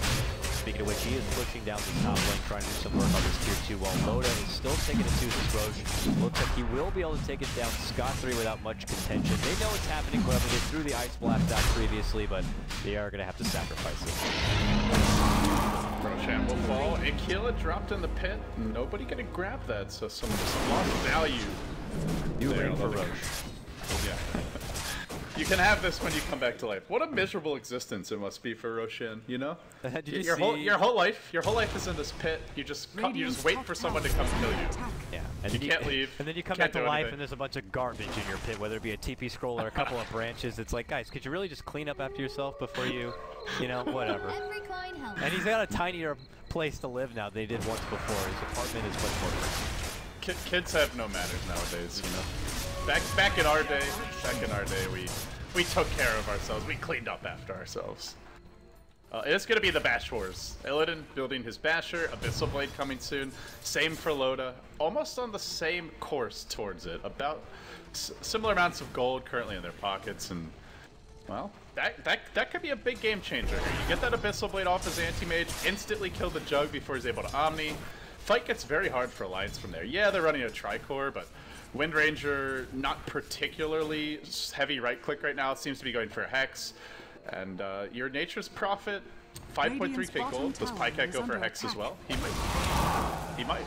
Speaking of which, he is pushing down the top lane, trying to do some work on this tier 2, while Loda is still taking it to this Roche. Looks like he will be able to take it down scot-free without much contention. They know what's happening, whoever they threw the Ice Blast out previously, but they are going to have to sacrifice it. Roshan will fall. Aquila dropped in the pit. Nobody going to grab that, so some lost value. New lane for Roche. Yeah. You can have this when you come back to life. What a miserable existence it must be for Roshan, you know? Your whole life is in this pit. You just wait for someone to come kill you. Yeah, and you can't leave. And then you come back to life and there's a bunch of garbage in your pit, whether it be a TP scroll or a couple of branches. It's like, guys, could you really just clean up after yourself before you know, whatever. And he's got a tinier place to live now than he did once before. His apartment is much more. Kids have no manners nowadays, you know. Back in our day, we took care of ourselves. We cleaned up after ourselves. It's going to be the Bash Wars. Illidan building his Basher, Abyssal Blade coming soon. Same for Loda. Almost on the same course towards it. About similar amounts of gold currently in their pockets. And, well, that could be a big game changer here. You get that Abyssal Blade off his anti-mage, instantly kill the Jug before he's able to Omni. Fight gets very hard for Alliance from there. Yeah, they're running a Tricore, but Wind Ranger, not particularly heavy right-click right now. It seems to be going for a Hex. And your Nature's Prophet, 5.3k gold. Does Pycat go for a Hex as well? He might. He might.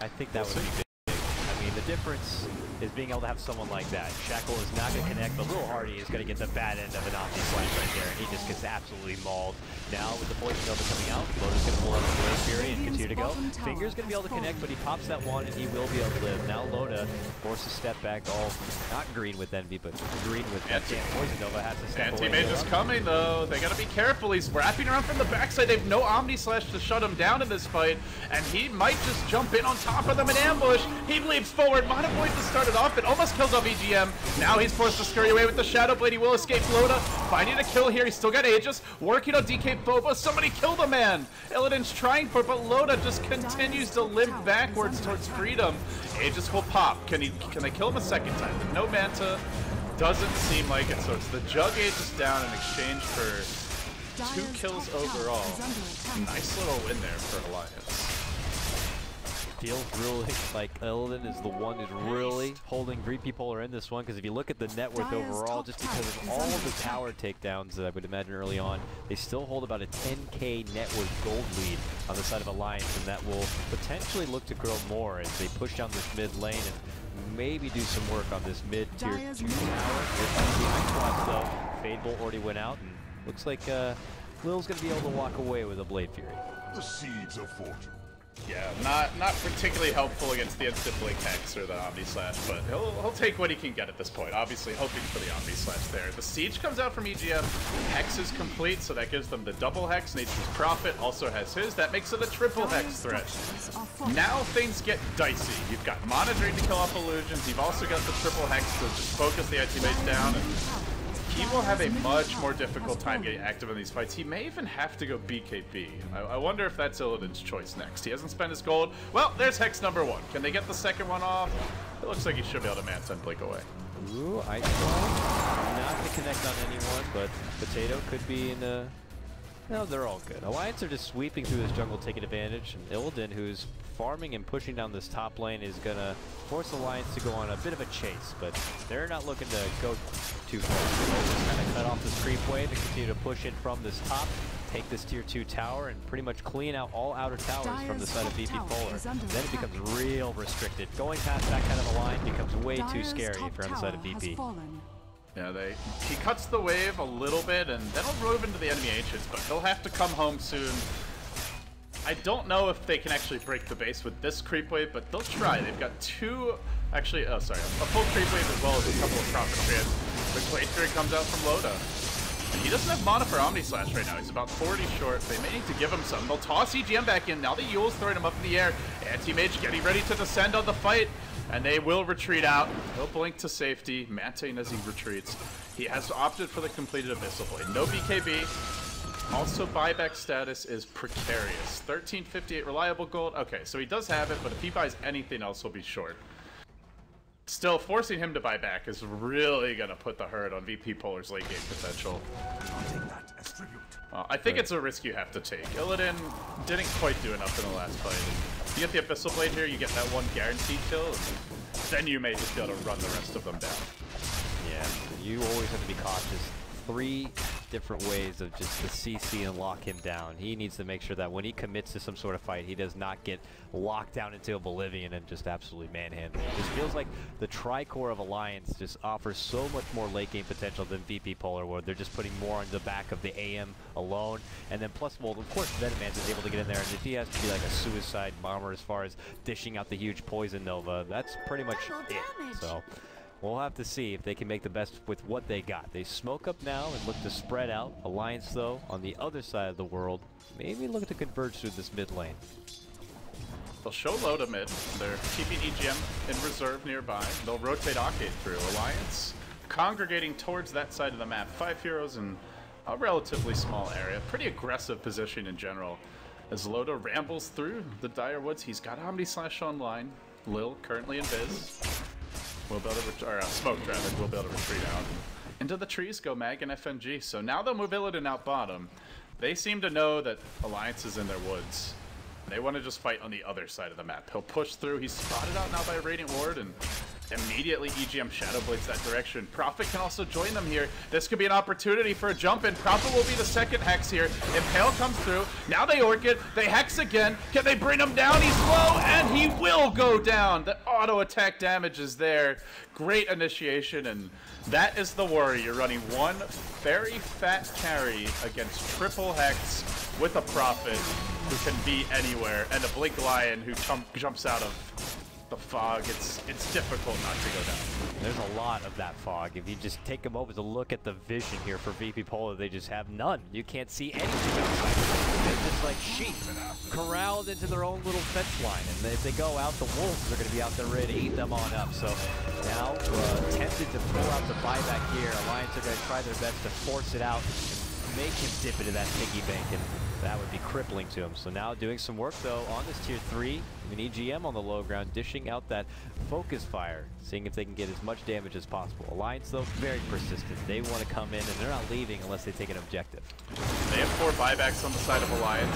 I think that would be big. I mean, the difference is being able to have someone like that. Shackle is not going to connect, but Lil Hardy is going to get the bad end of an Omni Slash right there, and he just gets absolutely mauled. Now, with the Poison Nova coming out, Loda's going to pull up the Blade Fury and continue to go. Finger's going to be able to connect, but he pops that one, and he will be able to live. Now Loda forces a step back, all not green with Envy, but green with Poison Nova has to step away. Anti-Mage is coming, though. They got to be careful. He's wrapping around from the backside. They have no Omni Slash to shut him down in this fight, and he might just jump in on top of them in ambush. He leaps forward. Mono Void just started off, but almost kills off EGM. Now he's forced to scurry away with the Shadow Blade. He will escape Loda. Finding a kill here. He's still got Aegis. Working on DK Boba. Somebody kill the man. Illidan's trying for it, but Loda just continues to limp backwards towards freedom. Aegis will pop. Can they kill him a second time? With no Manta. Doesn't seem like it. So it's the Jug Aegis down in exchange for 2 kills overall. Nice little win there for Alliance. Feels really like Illidan is the one who's really holding VP Polar in this one, because if you look at the net worth overall, just because of all of the tower takedowns that I would imagine early on, they still hold about a 10k net worth gold lead on the side of Alliance, and that will potentially look to grow more as they push down this mid lane and maybe do some work on this mid tier 2 tower. Here's the Ice Blast though. Fade Bolt already went out, and looks like Lil's going to be able to walk away with a Blade Fury. The seeds of fortune. Yeah, not particularly helpful against the instant Blink Hex or the Omni Slash, but he'll take what he can get at this point. Obviously hoping for the Omni Slash there. The Siege comes out from EGM. Hex is complete, so that gives them the double Hex. Nature's Prophet also has his. That makes it a triple Hex threat. Now things get dicey. You've got Mana Drain to kill off illusions. You've also got the triple Hex to just focus the anti-mage down. And he will have a much more difficult time getting active in these fights. He may even have to go BKB. I wonder if that's Illidan's choice next. He hasn't spent his gold. Well, there's Hex number 1. Can they get the second one off? It looks like he should be able to Manta and blink away. Ooh, Ice Blast. Not going to connect on anyone, but Potato could be in a... No, they're all good. Alliance are just sweeping through this jungle, taking advantage. And Illidan, who's farming and pushing down this top lane, is going to force Alliance to go on a bit of a chase, but they're not looking to go too far. They're just kind of cut off this creep wave and continue to push in from this top, take this tier 2 tower, and pretty much clean out all outer towers from the side of VP Polar. Then it becomes real restricted. Going past that kind of a line becomes way too scary if you're on the side of VP. Yeah, he cuts the wave a little bit, and then he'll move into the enemy H's, but he'll have to come home soon. I don't know if they can actually break the base with this creep wave, but they'll try. They've got two, actually, oh sorry, a full creep wave as well as a couple of Prophet Treants. The Blade Fury comes out from Loda. And he doesn't have mana for Omni Slash right now. He's about 40 short. They may need to give him some. They'll toss EGM back in. Now the Yule's throwing him up in the air. Anti-Mage getting ready to descend on the fight. And they will retreat out. He'll blink to safety. Mantane as he retreats. He has opted for the completed Abyssal Blade. No BKB. Also, buyback status is precarious. 1358 reliable gold. Okay, so he does have it, but if he buys anything else, he'll be short. Still, forcing him to buy back is really going to put the hurt on VP Polar's late game potential. I think it's a risk you have to take. Illidan didn't quite do enough in the last fight. If you get the Abyssal Blade here, you get that one guaranteed kill, and then you may just be able to run the rest of them down. Yeah, you always have to be cautious. 3 different ways of just the CC and lock him down. He needs to make sure that when he commits to some sort of fight, he does not get locked down into oblivion and just absolutely manhandled. It just feels like the Tricore of Alliance just offers so much more late game potential than VP Polar, where they're just putting more on the back of the AM alone. And then plus, well, of course, Venomance is able to get in there, and if he has to be like a suicide bomber as far as dishing out the huge poison nova, that's pretty much it. So we'll have to see if they can make the best with what they got. They smoke up now and look to spread out. Alliance, though, on the other side of the world, maybe look to converge through this mid lane. They'll show Loda mid. They're keeping EGM in reserve nearby. They'll rotate Arcade through. Alliance congregating towards that side of the map. 5 heroes in a relatively small area. Pretty aggressive position in general. As Loda rambles through the Dire Woods, he's got Omni Slash online. Lil currently in Biz. We'll be able to smoke traffic. We'll be able to retreat out. Into the trees go Mag and FNG. So now they'll move Illidan out bottom. They seem to know that Alliance is in their woods. They want to just fight on the other side of the map. He'll push through. He's spotted out now by a Radiant Ward, and immediately EGM Shadow Blades that direction. Prophet can also join them here. This could be an opportunity for a jump in. Prophet will be the second Hex here. Impale comes through. Now they orc it. They Hex again. Can they bring him down? He's low, and he will go down. The auto attack damage is there. Great initiation, and that is the worry. You're running one very fat carry against triple Hex with a Prophet who can be anywhere, and a Blink Lion who jumps out of the fog. It's difficult not to go down. There's a lot of that fog. If you just take a moment to look at the vision here for VP Polar, they just have none. You can't see anything outside. They're just like sheep corralled into their own little fence line, and if they go out, the wolves are going to be out there ready to eat them on up. So now tempted to pull out the buyback here. Alliance are going to try their best to force it out and make him dip into that piggy bank, and that would be crippling to him. So now doing some work, though, on this tier 3. An EGM on the low ground, dishing out that focus fire, seeing if they can get as much damage as possible. Alliance, though, very persistent. They want to come in, and they're not leaving unless they take an objective. They have 4 buybacks on the side of Alliance.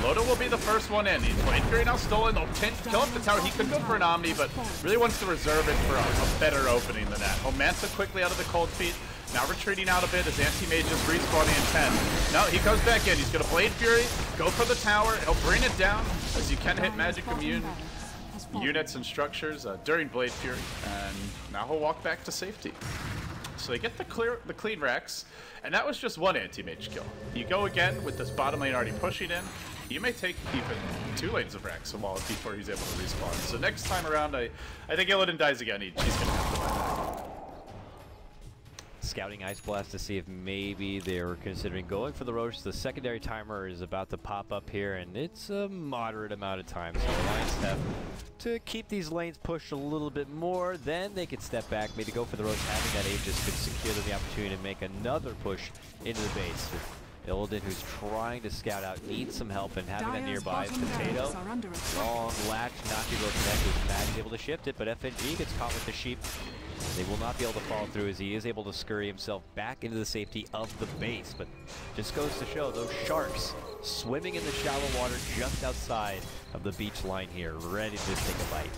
Loda will be the first one in. He's Blade Fury now stolen. They'll kill up the tower. He could go for an Omni, but really wants to reserve it for a better opening than that. Omansa quickly out of the cold feet. Now retreating out a bit as Anti-Mage is respawning in 10. Now he comes back in. He's going to Blade Fury, go for the tower. He'll bring it down as you can hit magic immune units and structures during Blade Fury. And now he'll walk back to safety. So they get the clean Rex, and that was just one Anti-Mage kill. You go again with this bottom lane already pushing in. You may take even 2 lanes of Rex before he's able to respawn. So next time around, I think Illidan dies again. He's going to have to buy back. Scouting Ice Blast to see if maybe they were considering going for the Roche. The secondary timer is about to pop up here, and it's a moderate amount of time. So Alliance have to keep these lanes pushed a little bit more. Then they could step back, maybe go for the Roche. Having that Aegis could secure them the opportunity to make another push into the base. Illidan, who's trying to scout out, needs some help, and having that nearby Potato. Long latch, not to go connect with Mag is able to shift it, but FNG gets caught with the sheep. They will not be able to follow through as he is able to scurry himself back into the safety of the base, but just goes to show those sharks swimming in the shallow water just outside of the beach line here, ready to take a bite.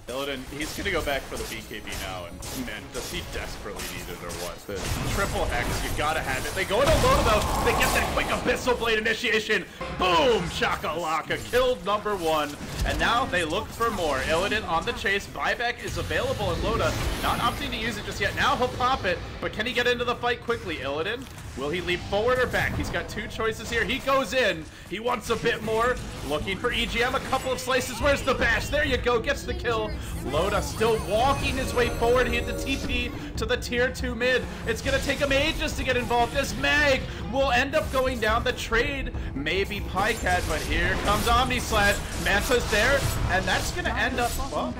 Illidan, he's going to go back for the BKB now, and man, does he desperately need it or what? The triple Hex, you gotta have it. They go into Loda though, they get that quick Abyssal Blade initiation. Boom! Shakalaka, killed #1, and now they look for more. Illidan on the chase, buyback is available in Loda, not opting to use it just yet. Now he'll pop it, but can he get into the fight quickly? Illidan Will he leap forward or back? He's got two choices here. He goes in. He wants a bit more. Looking for EGM. A couple of slices. Where's the bash? There you go. Gets the kill. Loda still walking his way forward. He had the TP to the tier 2 mid. It's going to take him ages to get involved. This mag will end up going down. The trade may be Pycat, but here comes Omni Slash. Manta's there, and that's going to end up, well,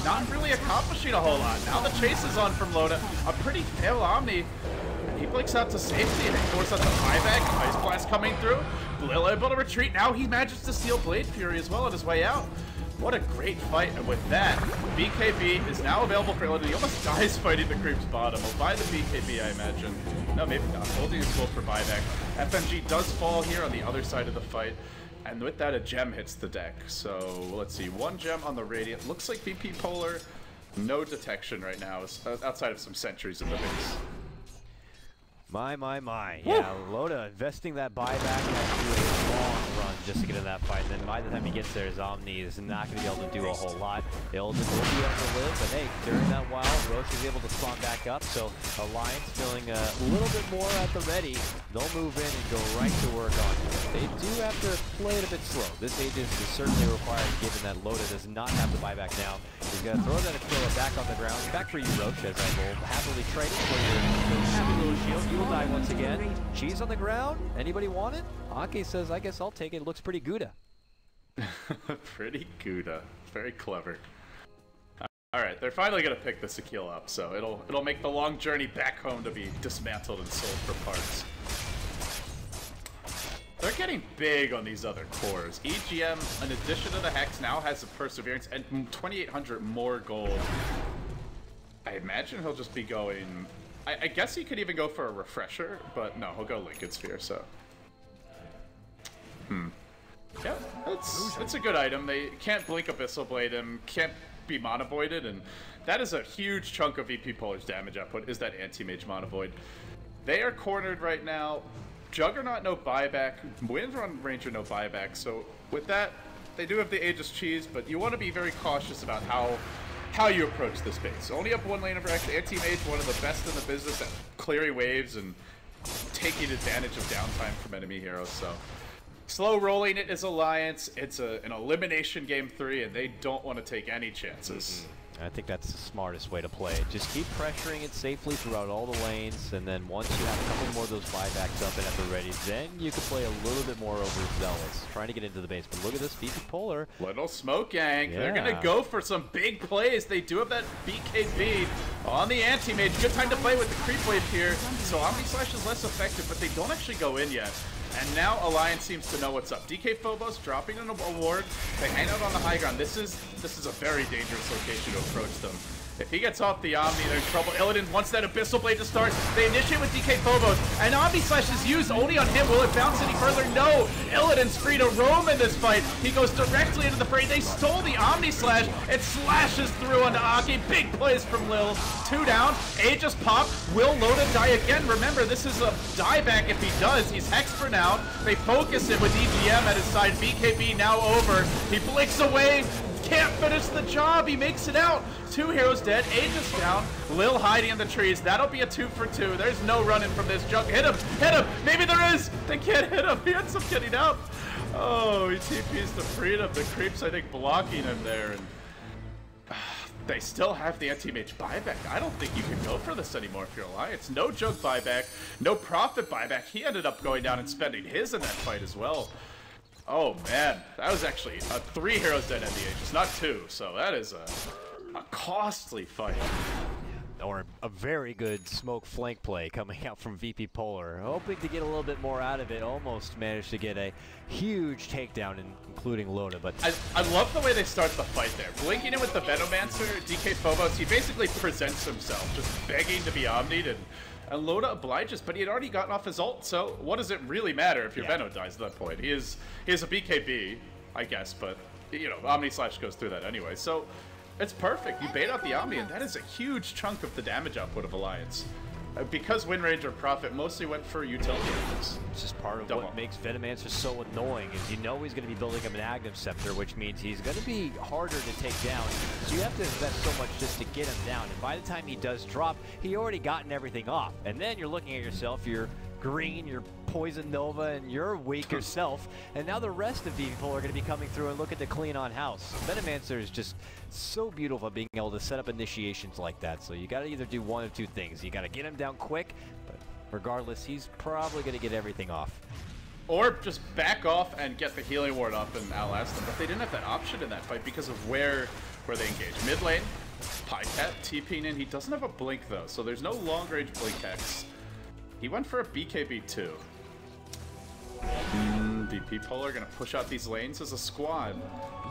not really accomplishing a whole lot. Now the chase is on from Loda. A pretty fail Omni. He blinks out to safety and ignores out the buyback. Ice Blast coming through. Lil able to retreat. Now he manages to steal Blade Fury as well on his way out. What a great fight. And with that, BKB is now available for Loda. He almost dies fighting the creep's bottom. He'll buy the BKB, I imagine. No, maybe not. Holding his gold for buyback. FMG does fall here on the other side of the fight. And with that, a gem hits the deck. So let's see. One gem on the Radiant. Looks like VP Polar. No detection right now, outside of some sentries in the base. My. Yeah, Loda investing that buyback has to do a long run just to get in that fight. And then by the time he gets there, his Omni is not going to be able to do a whole lot. They'll just be able to live, but hey, during that while, Roshan is able to spawn back up. So Alliance feeling a little bit more at the ready. They'll move in and go right to work on it. They do have to play it a bit slow. This Aegis is certainly required given that Loda does not have the buyback now. He's going to throw that Aquila back on the ground. Back for you, Roche, as I will happily trade it for your happy little shield. You will die once again. Cheese on the ground. Anybody want it? Ake says, I guess I'll take it. It looks pretty Gouda. Pretty Gouda. Very clever. Alright, they're finally going to pick this Aquila up, so it'll make the long journey back home to be dismantled and sold for parts. They're getting big on these other cores. EGM, in addition to the Hex, now has a Perseverance and 2,800 more gold. I imagine he'll just be going... I guess he could even go for a Refresher, but no, he'll go Liquid Sphere, so... Yeah, it's a good item. They can't blink Abyssal Blade him, can't be Mana Voided, and that is a huge chunk of VP Polar's damage output, is that Anti-Mage Mana Void. They are cornered right now. Juggernaut, no buyback. Windrun Ranger, no buyback. So with that, they do have the Aegis Cheese, but you want to be very cautious about how you approach this base. Only up one lane of Rex. Anti-Mage, one of the best in the business at clearing waves and taking advantage of downtime from enemy heroes. So slow rolling it is Alliance. It's an elimination game 3, and they don't want to take any chances. I think that's the smartest way to play it. Just keep pressuring it safely throughout all the lanes, and then once you have a couple more of those buybacks up and at the ready, then you can play a little bit more overzealous, trying to get into the base. But look at this VP Polar. Little smoke gang. Yeah. They're going to go for some big plays. They do have that BKB on the Anti-Mage. Good time to play with the creep wave here. So Omni Slash is less effective, but they don't actually go in yet. And now Alliance seems to know what's up. DK Phobos dropping an award. They hang out on the high ground. This is a very dangerous location to approach them. If he gets off the Omni, there's trouble. Illidan wants that Abyssal Blade to start. They initiate with DK Phobos, and Omni Slash is used only on him. Will it bounce any further? No! Illidan's free to roam in this fight. He goes directly into the fray. They stole the Omni Slash. It slashes through onto Aki. Big plays from Lil. 2 down. Aegis pop. Will Loda die again? Remember, this is a dieback if he does. He's Hex for now. They focus him with EGM at his side. BKB now over. He blinks away. Can't finish the job. He makes it out. 2 heroes dead. Aegis down. Lil hiding in the trees. That'll be a 2 for 2. There's no running from this. Jug. Hit him. Hit him. Maybe there is. They can't hit him. He ends up getting out. Oh, he TPs to freedom. The creeps, I think, blocking him there. And they still have the Anti-Mage buyback. I don't think you can go for this anymore if you're Alliance. No Jug buyback. No Prophet buyback. He ended up going down and spending his in that fight as well. Oh man, that was actually 3 heroes dead at the Aegis, not 2. So that is a costly fight. Or a very good smoke flank play coming out from VP Polar. Hoping to get a little bit more out of it. Almost managed to get a huge takedown, including Loda. But I love the way they start the fight there. Blinking in with the Venomancer, DK Phobos, he basically presents himself, just begging to be omnied, and Loda obliges, but he had already gotten off his ult, so what does it really matter if your Veno dies at that point? He is a BKB, I guess, but, you know, Omni Slash goes through that anyway, so it's perfect. You bait out the Omni, and that is a huge chunk of the damage output of Alliance. Because Windranger Prophet mostly went for utility items. It's just part of what makes Venomancer so annoying is you know he's going to be building up an Aghanim Scepter, which means he's going to be harder to take down. So you have to invest so much just to get him down. And by the time he does drop, he already gotten everything off. And then you're looking at yourself, you're green, you're Poison Nova, and you're weak yourself. And now the rest of people are going to be coming through and looking to clean on house. Venomancer is just so beautiful at being able to set up initiations like that. So you got to either do one of two things. You got to get him down quick, but regardless, he's probably going to get everything off. Or just back off and get the healing ward up and outlast them. But they didn't have that option in that fight because of where they engage. Mid lane, Pycat TPing in. He doesn't have a blink though, so there's no long range blink hex. He went for a BKB too. VP Polar gonna push out these lanes as a squad.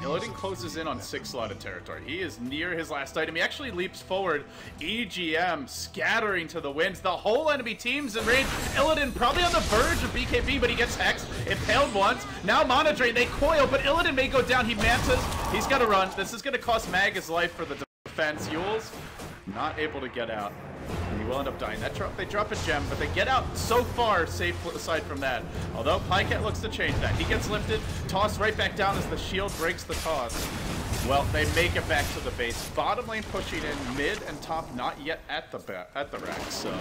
Illidan closes in on 6 slotted territory. He is near his last item. He actually leaps forward. EGM scattering to the winds. The whole enemy team's in range. Illidan probably on the verge of BKB, but he gets hexed. Impaled once. Now Mana Drain. They coil, but Illidan may go down. He mantas. He's got to run. This is going to cost Mag his life for the defense. Yule's not able to get out. And he will end up dying. They drop a gem, but they get out so far safe aside from that. Although Pycat looks to change that. He gets lifted, tossed right back down as the shield breaks the toss. Well, they make it back to the base. Bottom lane pushing in, mid and top not yet at the rack. So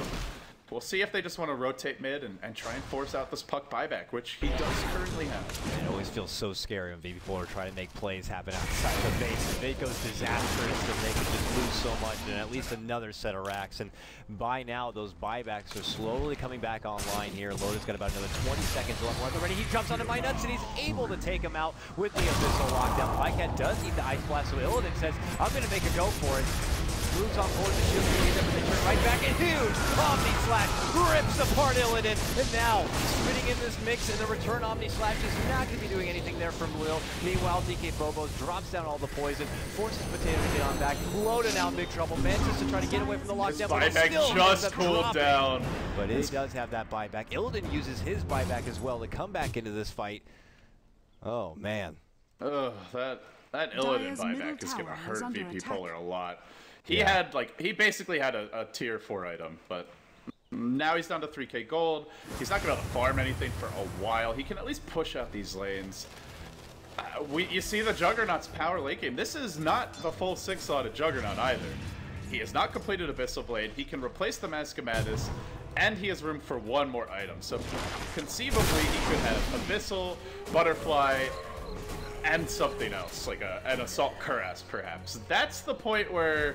we'll see if they just want to rotate mid and try and force out this puck buyback, which he does currently have. It always feels so scary when VP Polar try to make plays happen outside of the base. If it goes disastrous, then they can just lose so much and at least another set of racks. And by now, those buybacks are slowly coming back online here. Loda's got about another 20 seconds left already. He jumps onto my nuts and he's able to take him out with the Abyssal lockdown. Pycat does need the Ice Blast, so Illidan says, I'm going to make a go for it. Moves on board the shield, but they turn right back, and huge Omni Slash rips apart Illidan, and now spinning in this mix, and the return Omni Slash is not going to be doing anything there from Will. Meanwhile, DK Bobos drops down all the poison, forces Potato to get on back. Loda now in big trouble, manages to try to get away from the lockdown, but it still just cooled down. But it does have that buyback. Illidan uses his buyback as well to come back into this fight. Oh, man. Ugh, that Illidan buyback is going to hurt VP Polar a lot. He basically had a tier 4 item, but now he's down to 3k gold. He's not going to farm anything for a while. He can at least push out these lanes. You see the Juggernaut's power late game. This is not the full 6-slotted Juggernaut either. He has not completed Abyssal Blade. He can replace the Mask of Madness, and he has room for one more item. So conceivably, he could have Abyssal, Butterfly, and something else, like an Assault Cuirass, perhaps. That's the point where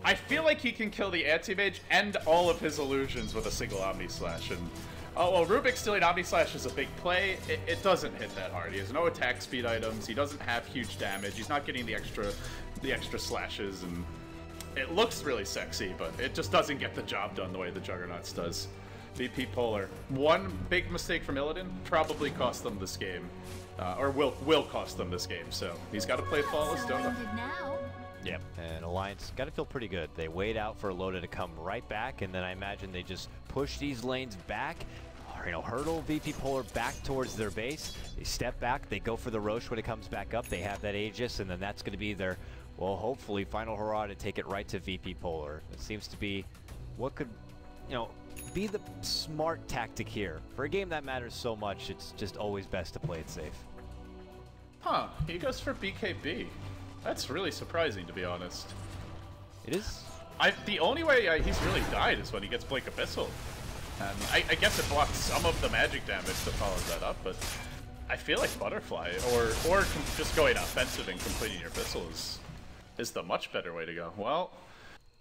I feel like he can kill the Anti-Mage and all of his illusions with a single Omni Slash. And oh well, Rubik stealing Omni Slash is a big play. It doesn't hit that hard. He has no attack speed items. He doesn't have huge damage. He's not getting the extra slashes, and it looks really sexy, but it just doesn't get the job done the way the Juggernauts does. VP Polar. One big mistake from Illidan probably cost them this game. Or will cost them this game, so he's got to play flawless Dota. Yep, and Alliance got to feel pretty good. They wait out for Loda to come right back, and then I imagine they just push these lanes back, or, hurdle VP Polar back towards their base. They step back, they go for the Roche when it comes back up. They have that Aegis, and then that's going to be their, well, hopefully, final hurrah to take it right to VP Polar. It seems to be what could, be the smart tactic here. For a game that matters so much, it's just always best to play it safe. Huh, he goes for BKB. That's really surprising, to be honest. It is. The only way he's really died is when he gets Blink Abyssal. And I guess it blocks some of the magic damage that follows that up, but I feel like Butterfly, or just going offensive and completing your Abyssal is the much better way to go. Well,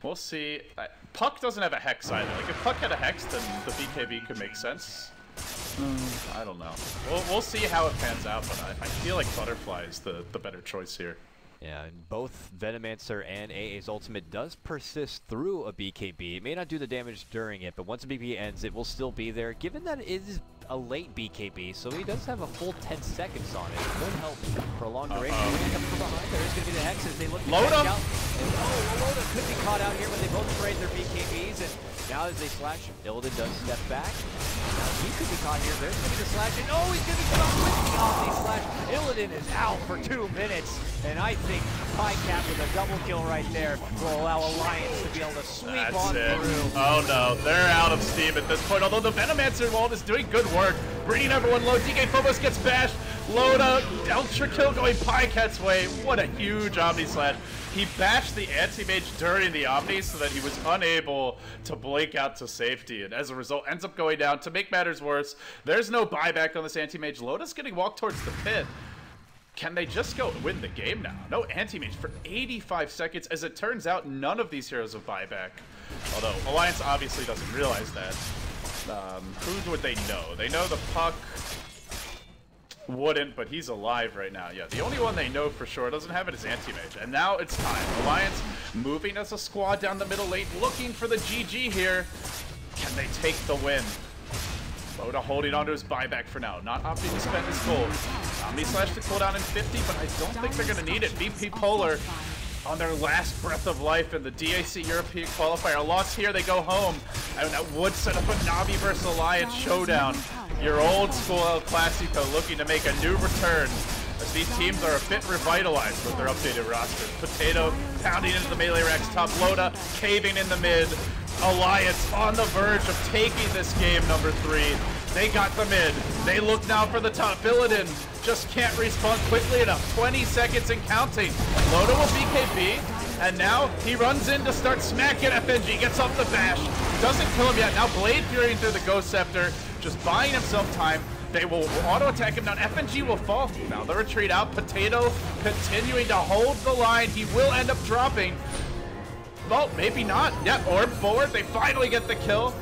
we'll see. Puck doesn't have a Hex either. Like, if Puck had a Hex, then the BKB could make sense. I don't know. We'll see how it pans out, but I feel like Butterfly is the better choice here. Yeah, and both Venomancer and AA's ultimate does persist through a BKB. It may not do the damage during it, but once a BKB ends, it will still be there. Given that it is a late BKB, so he does have a full 10 seconds on it. It could help for a long duration. Coming from behind, there is going to be the Hexes. They look to Loda! out. And, Loda could be caught out here, but they both trade their BKBs. And now as they slash, Illidan does step back. Now he could be caught here. There's going to be the slash. And oh, he's going to be caught with the Omni Slash. Illidan is out for 2 minutes. And I think Pycat with a double kill right there will allow Alliance to be able to sweep on through. Oh no, they're out of steam at this point. Although the Venomancer wall is doing good work, bringing everyone low. DK Phobos gets bashed. Loda, ultra kill going Pycat's way. What a huge Omni Slash. He bashed the anti-mage during the Omni so that he was unable to blink out to safety, and as a result ends up going down. To make matters worse, there's no buyback on this anti-mage. Loda's getting walked towards the pit. Can they just go win the game now? No anti-mage for 85 seconds. As it turns out, none of these heroes have buyback. Although Alliance obviously doesn't realize that. Who would they know? They know the Puck wouldn't, but he's alive right now. Yeah, the only one they know for sure doesn't have it is anti-mage. And now it's time. Alliance moving as a squad down the middle lane, looking for the GG here. Can they take the win? Loda holding onto his buyback for now, not opting to spend his gold. Omni Slash to cooldown in 50, but I don't think they're going to need it. VP Polar on their last breath of life in the DAC European qualifier. A loss here, they go home. And that would set up a Navi versus Alliance showdown. Your old school El Clasico looking to make a new return, as these teams are a bit revitalized with their updated rosters. Potato pounding into the melee racks top, Loda caving in the mid. Alliance on the verge of taking this game, number 3. They got the mid. They look now for the top. Illidan just can't respond quickly enough. 20 seconds and counting. Loda will BKB, and now he runs in to start smacking FNG. Gets off the bash. Doesn't kill him yet. Now Blade Fury through the Ghost Scepter, just buying himself time. They will auto-attack him. Now FNG will fall. Now the retreat out. Potato continuing to hold the line. He will end up dropping. Well, maybe not. Yep, orb forward. They finally get the kill.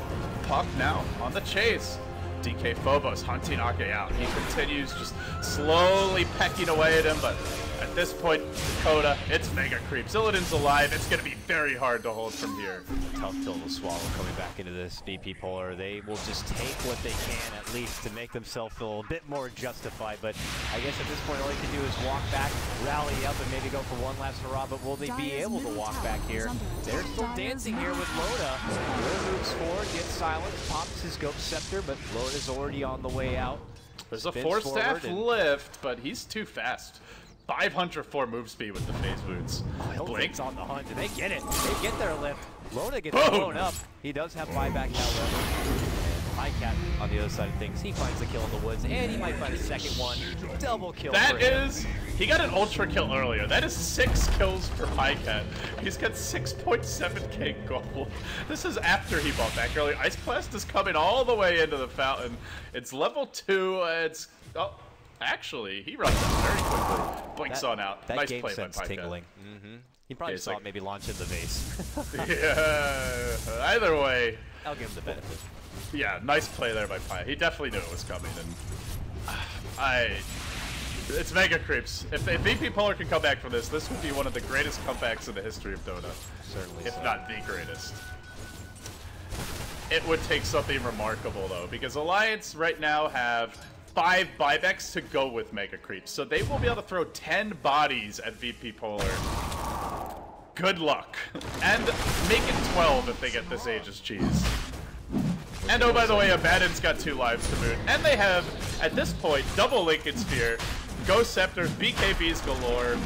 Puck now on the chase. DK Phobos hunting Ake out. He continues just slowly pecking away at him, but at this point, Dakota, it's Mega Creeps. Illidan's alive. It's going to be very hard to hold from here. Tough pill to swallow coming back into this VP Polar. They will just take what they can, at least, to make themselves feel a bit more justified. But I guess at this point, all you can do is walk back, rally up, and maybe go for one last hurrah. But will they be able to walk back here? They're still dancing here with Loda. Loda moves forward, gets silenced, pops his Ghost Scepter, but Loda's already on the way out. There's a 4-staff lift, but he's too fast. 504 move speed with the phase boots. Blink's on the hunt, and they get it. They get their lift. Loda gets blown up. He does have buyback however. Highcat on the other side of things. He finds the kill in the woods, and he might find a second one. Double kill. That is, he got an ultra kill earlier. That is 6 kills for Highcat. He's got 6.7k gold. This is after he bought back earlier. Ice Blast is coming all the way into the fountain. It's level 2. It's actually, he runs out very quickly. Blinks on out. That nice game play by sense Highcat. tingling. He probably saw it maybe launch in the vase. Yeah. Either way, I'll give him the benefit. Yeah, nice play there by Pi. He definitely knew it was coming, and it's Mega Creeps. If VP Polar can come back from this, this would be one of the greatest comebacks in the history of Dota. Certainly, if not the greatest. It would take something remarkable though, because Alliance right now have 5 buybacks to go with Mega Creeps, so they will be able to throw 10 bodies at VP Polar. Good luck, and make it 12 if they get this Aegis cheese. And oh, by the way, Abaddon's got 2 lives to boot. And they have, at this point, double Lincoln Sphere, Ghost Scepters, BKBs galore.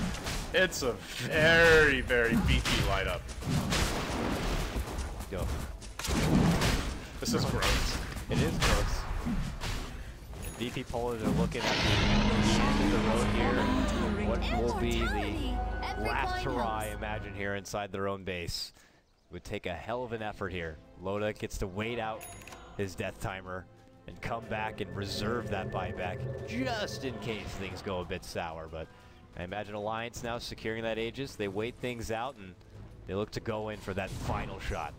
It's a very, very beefy lineup. Go. This is gross. It is gross. VP Polar, they're looking at the end of the road here. What will be the last hurrah, I imagine, here inside their own base? It would take a hell of an effort here. Loda gets to wait out his death timer and come back and reserve that buyback just in case things go a bit sour. But I imagine Alliance now securing that Aegis. They wait things out and they look to go in for that final shot.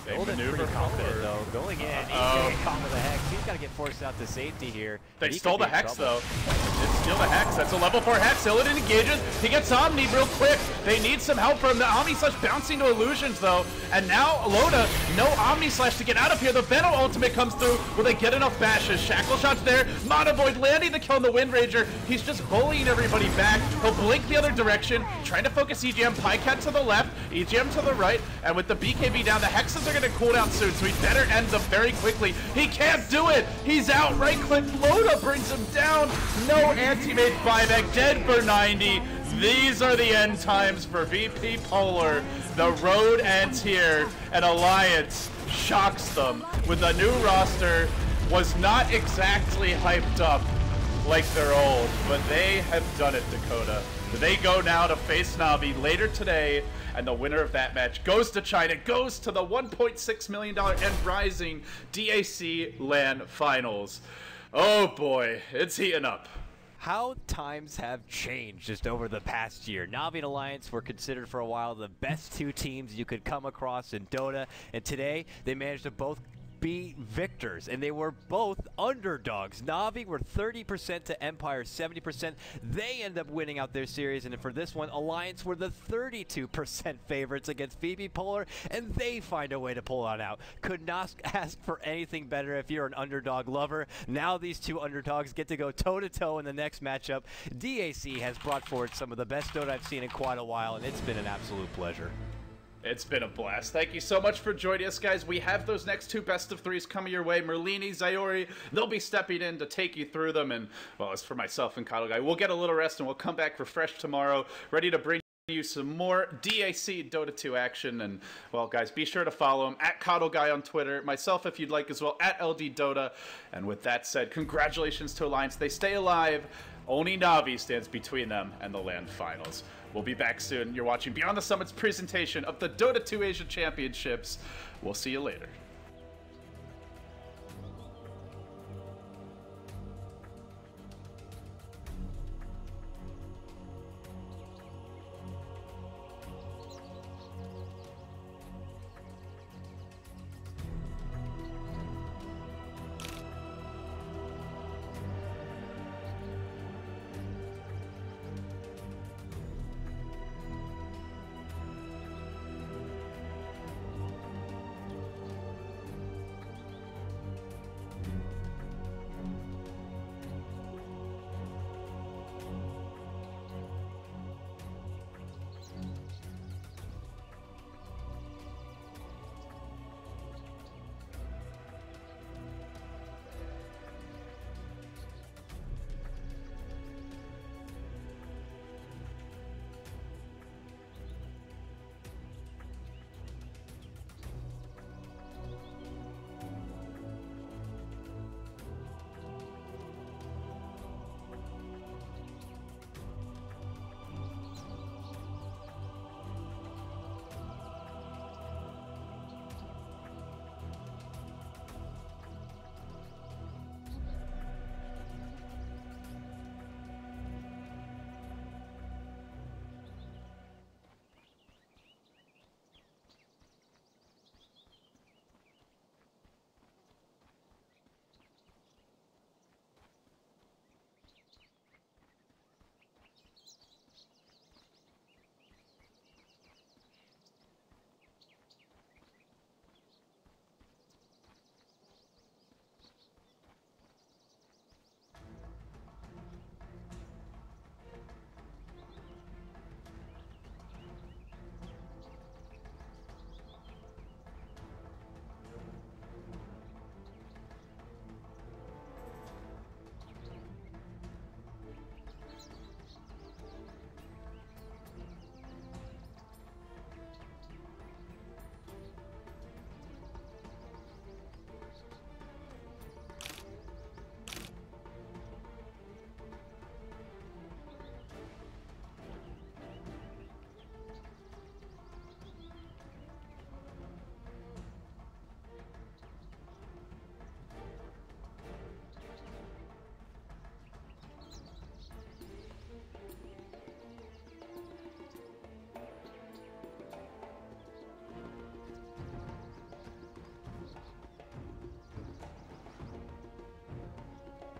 Loda's pretty confident though, going in. He's gonna get caught with a Hex. He's got to get forced out to safety here. They stole the Hex though. It's still the Hex. That's a level 4 Hex. Illidan engages. He gets Omni real quick. They need some help from the Omni Slash bouncing to illusions though. And now Loda, no Omni Slash to get out of here. The Venom ultimate comes through. Will they get enough bashes? Shackle Shot's there. Mono Void landing the kill on the Wind Ranger. He's just bullying everybody back. He'll blink the other direction, trying to focus EGM. Pycat to the left, EGM to the right. And with the BKB down, the Hexes are going to cool down soon, so he better end them very quickly. He can't do it. He's out. Right click. Loda brings him down. No anti-mage buyback. Dead for 90. These are the end times for VP Polar. The road ends here, and Alliance shocks them with a new roster. Was not exactly hyped up like they're old, but they have done it, Dakota. They go now to face Na'Vi later today, and the winner of that match goes to China, goes to the $1.6 million and rising DAC LAN Finals. Oh boy, it's heating up. How times have changed just over the past year. Na'Vi and Alliance were considered for a while the best two teams you could come across in Dota, and today they managed to both be victors, and they were both underdogs. Na'Vi were 30% to Empire 70%. They end up winning out their series, and for this one, Alliance were the 32% favorites against Phoebe Polar, and they find a way to pull it out. Could not ask for anything better if you're an underdog lover. Now these two underdogs get to go toe-to-toe in the next matchup. DAC has brought forward some of the best Dota I've seen in quite a while, and it's been an absolute pleasure. It's been a blast. Thank you so much for joining us, guys. We have those next two best of threes coming your way. Merlini, Zayori, they'll be stepping in to take you through them. And, well, as for myself and Coddle Guy, we'll get a little rest and we'll come back refreshed tomorrow, ready to bring you some more DAC Dota 2 action. And, well, guys, be sure to follow him at Coddle Guy on Twitter. Myself, if you'd like, as well, at LD Dota. And with that said, congratulations to Alliance. They stay alive. Only Na'Vi stands between them and the LAN Finals. We'll be back soon. You're watching Beyond the Summit's presentation of the Dota 2 Asia Championships. We'll see you later.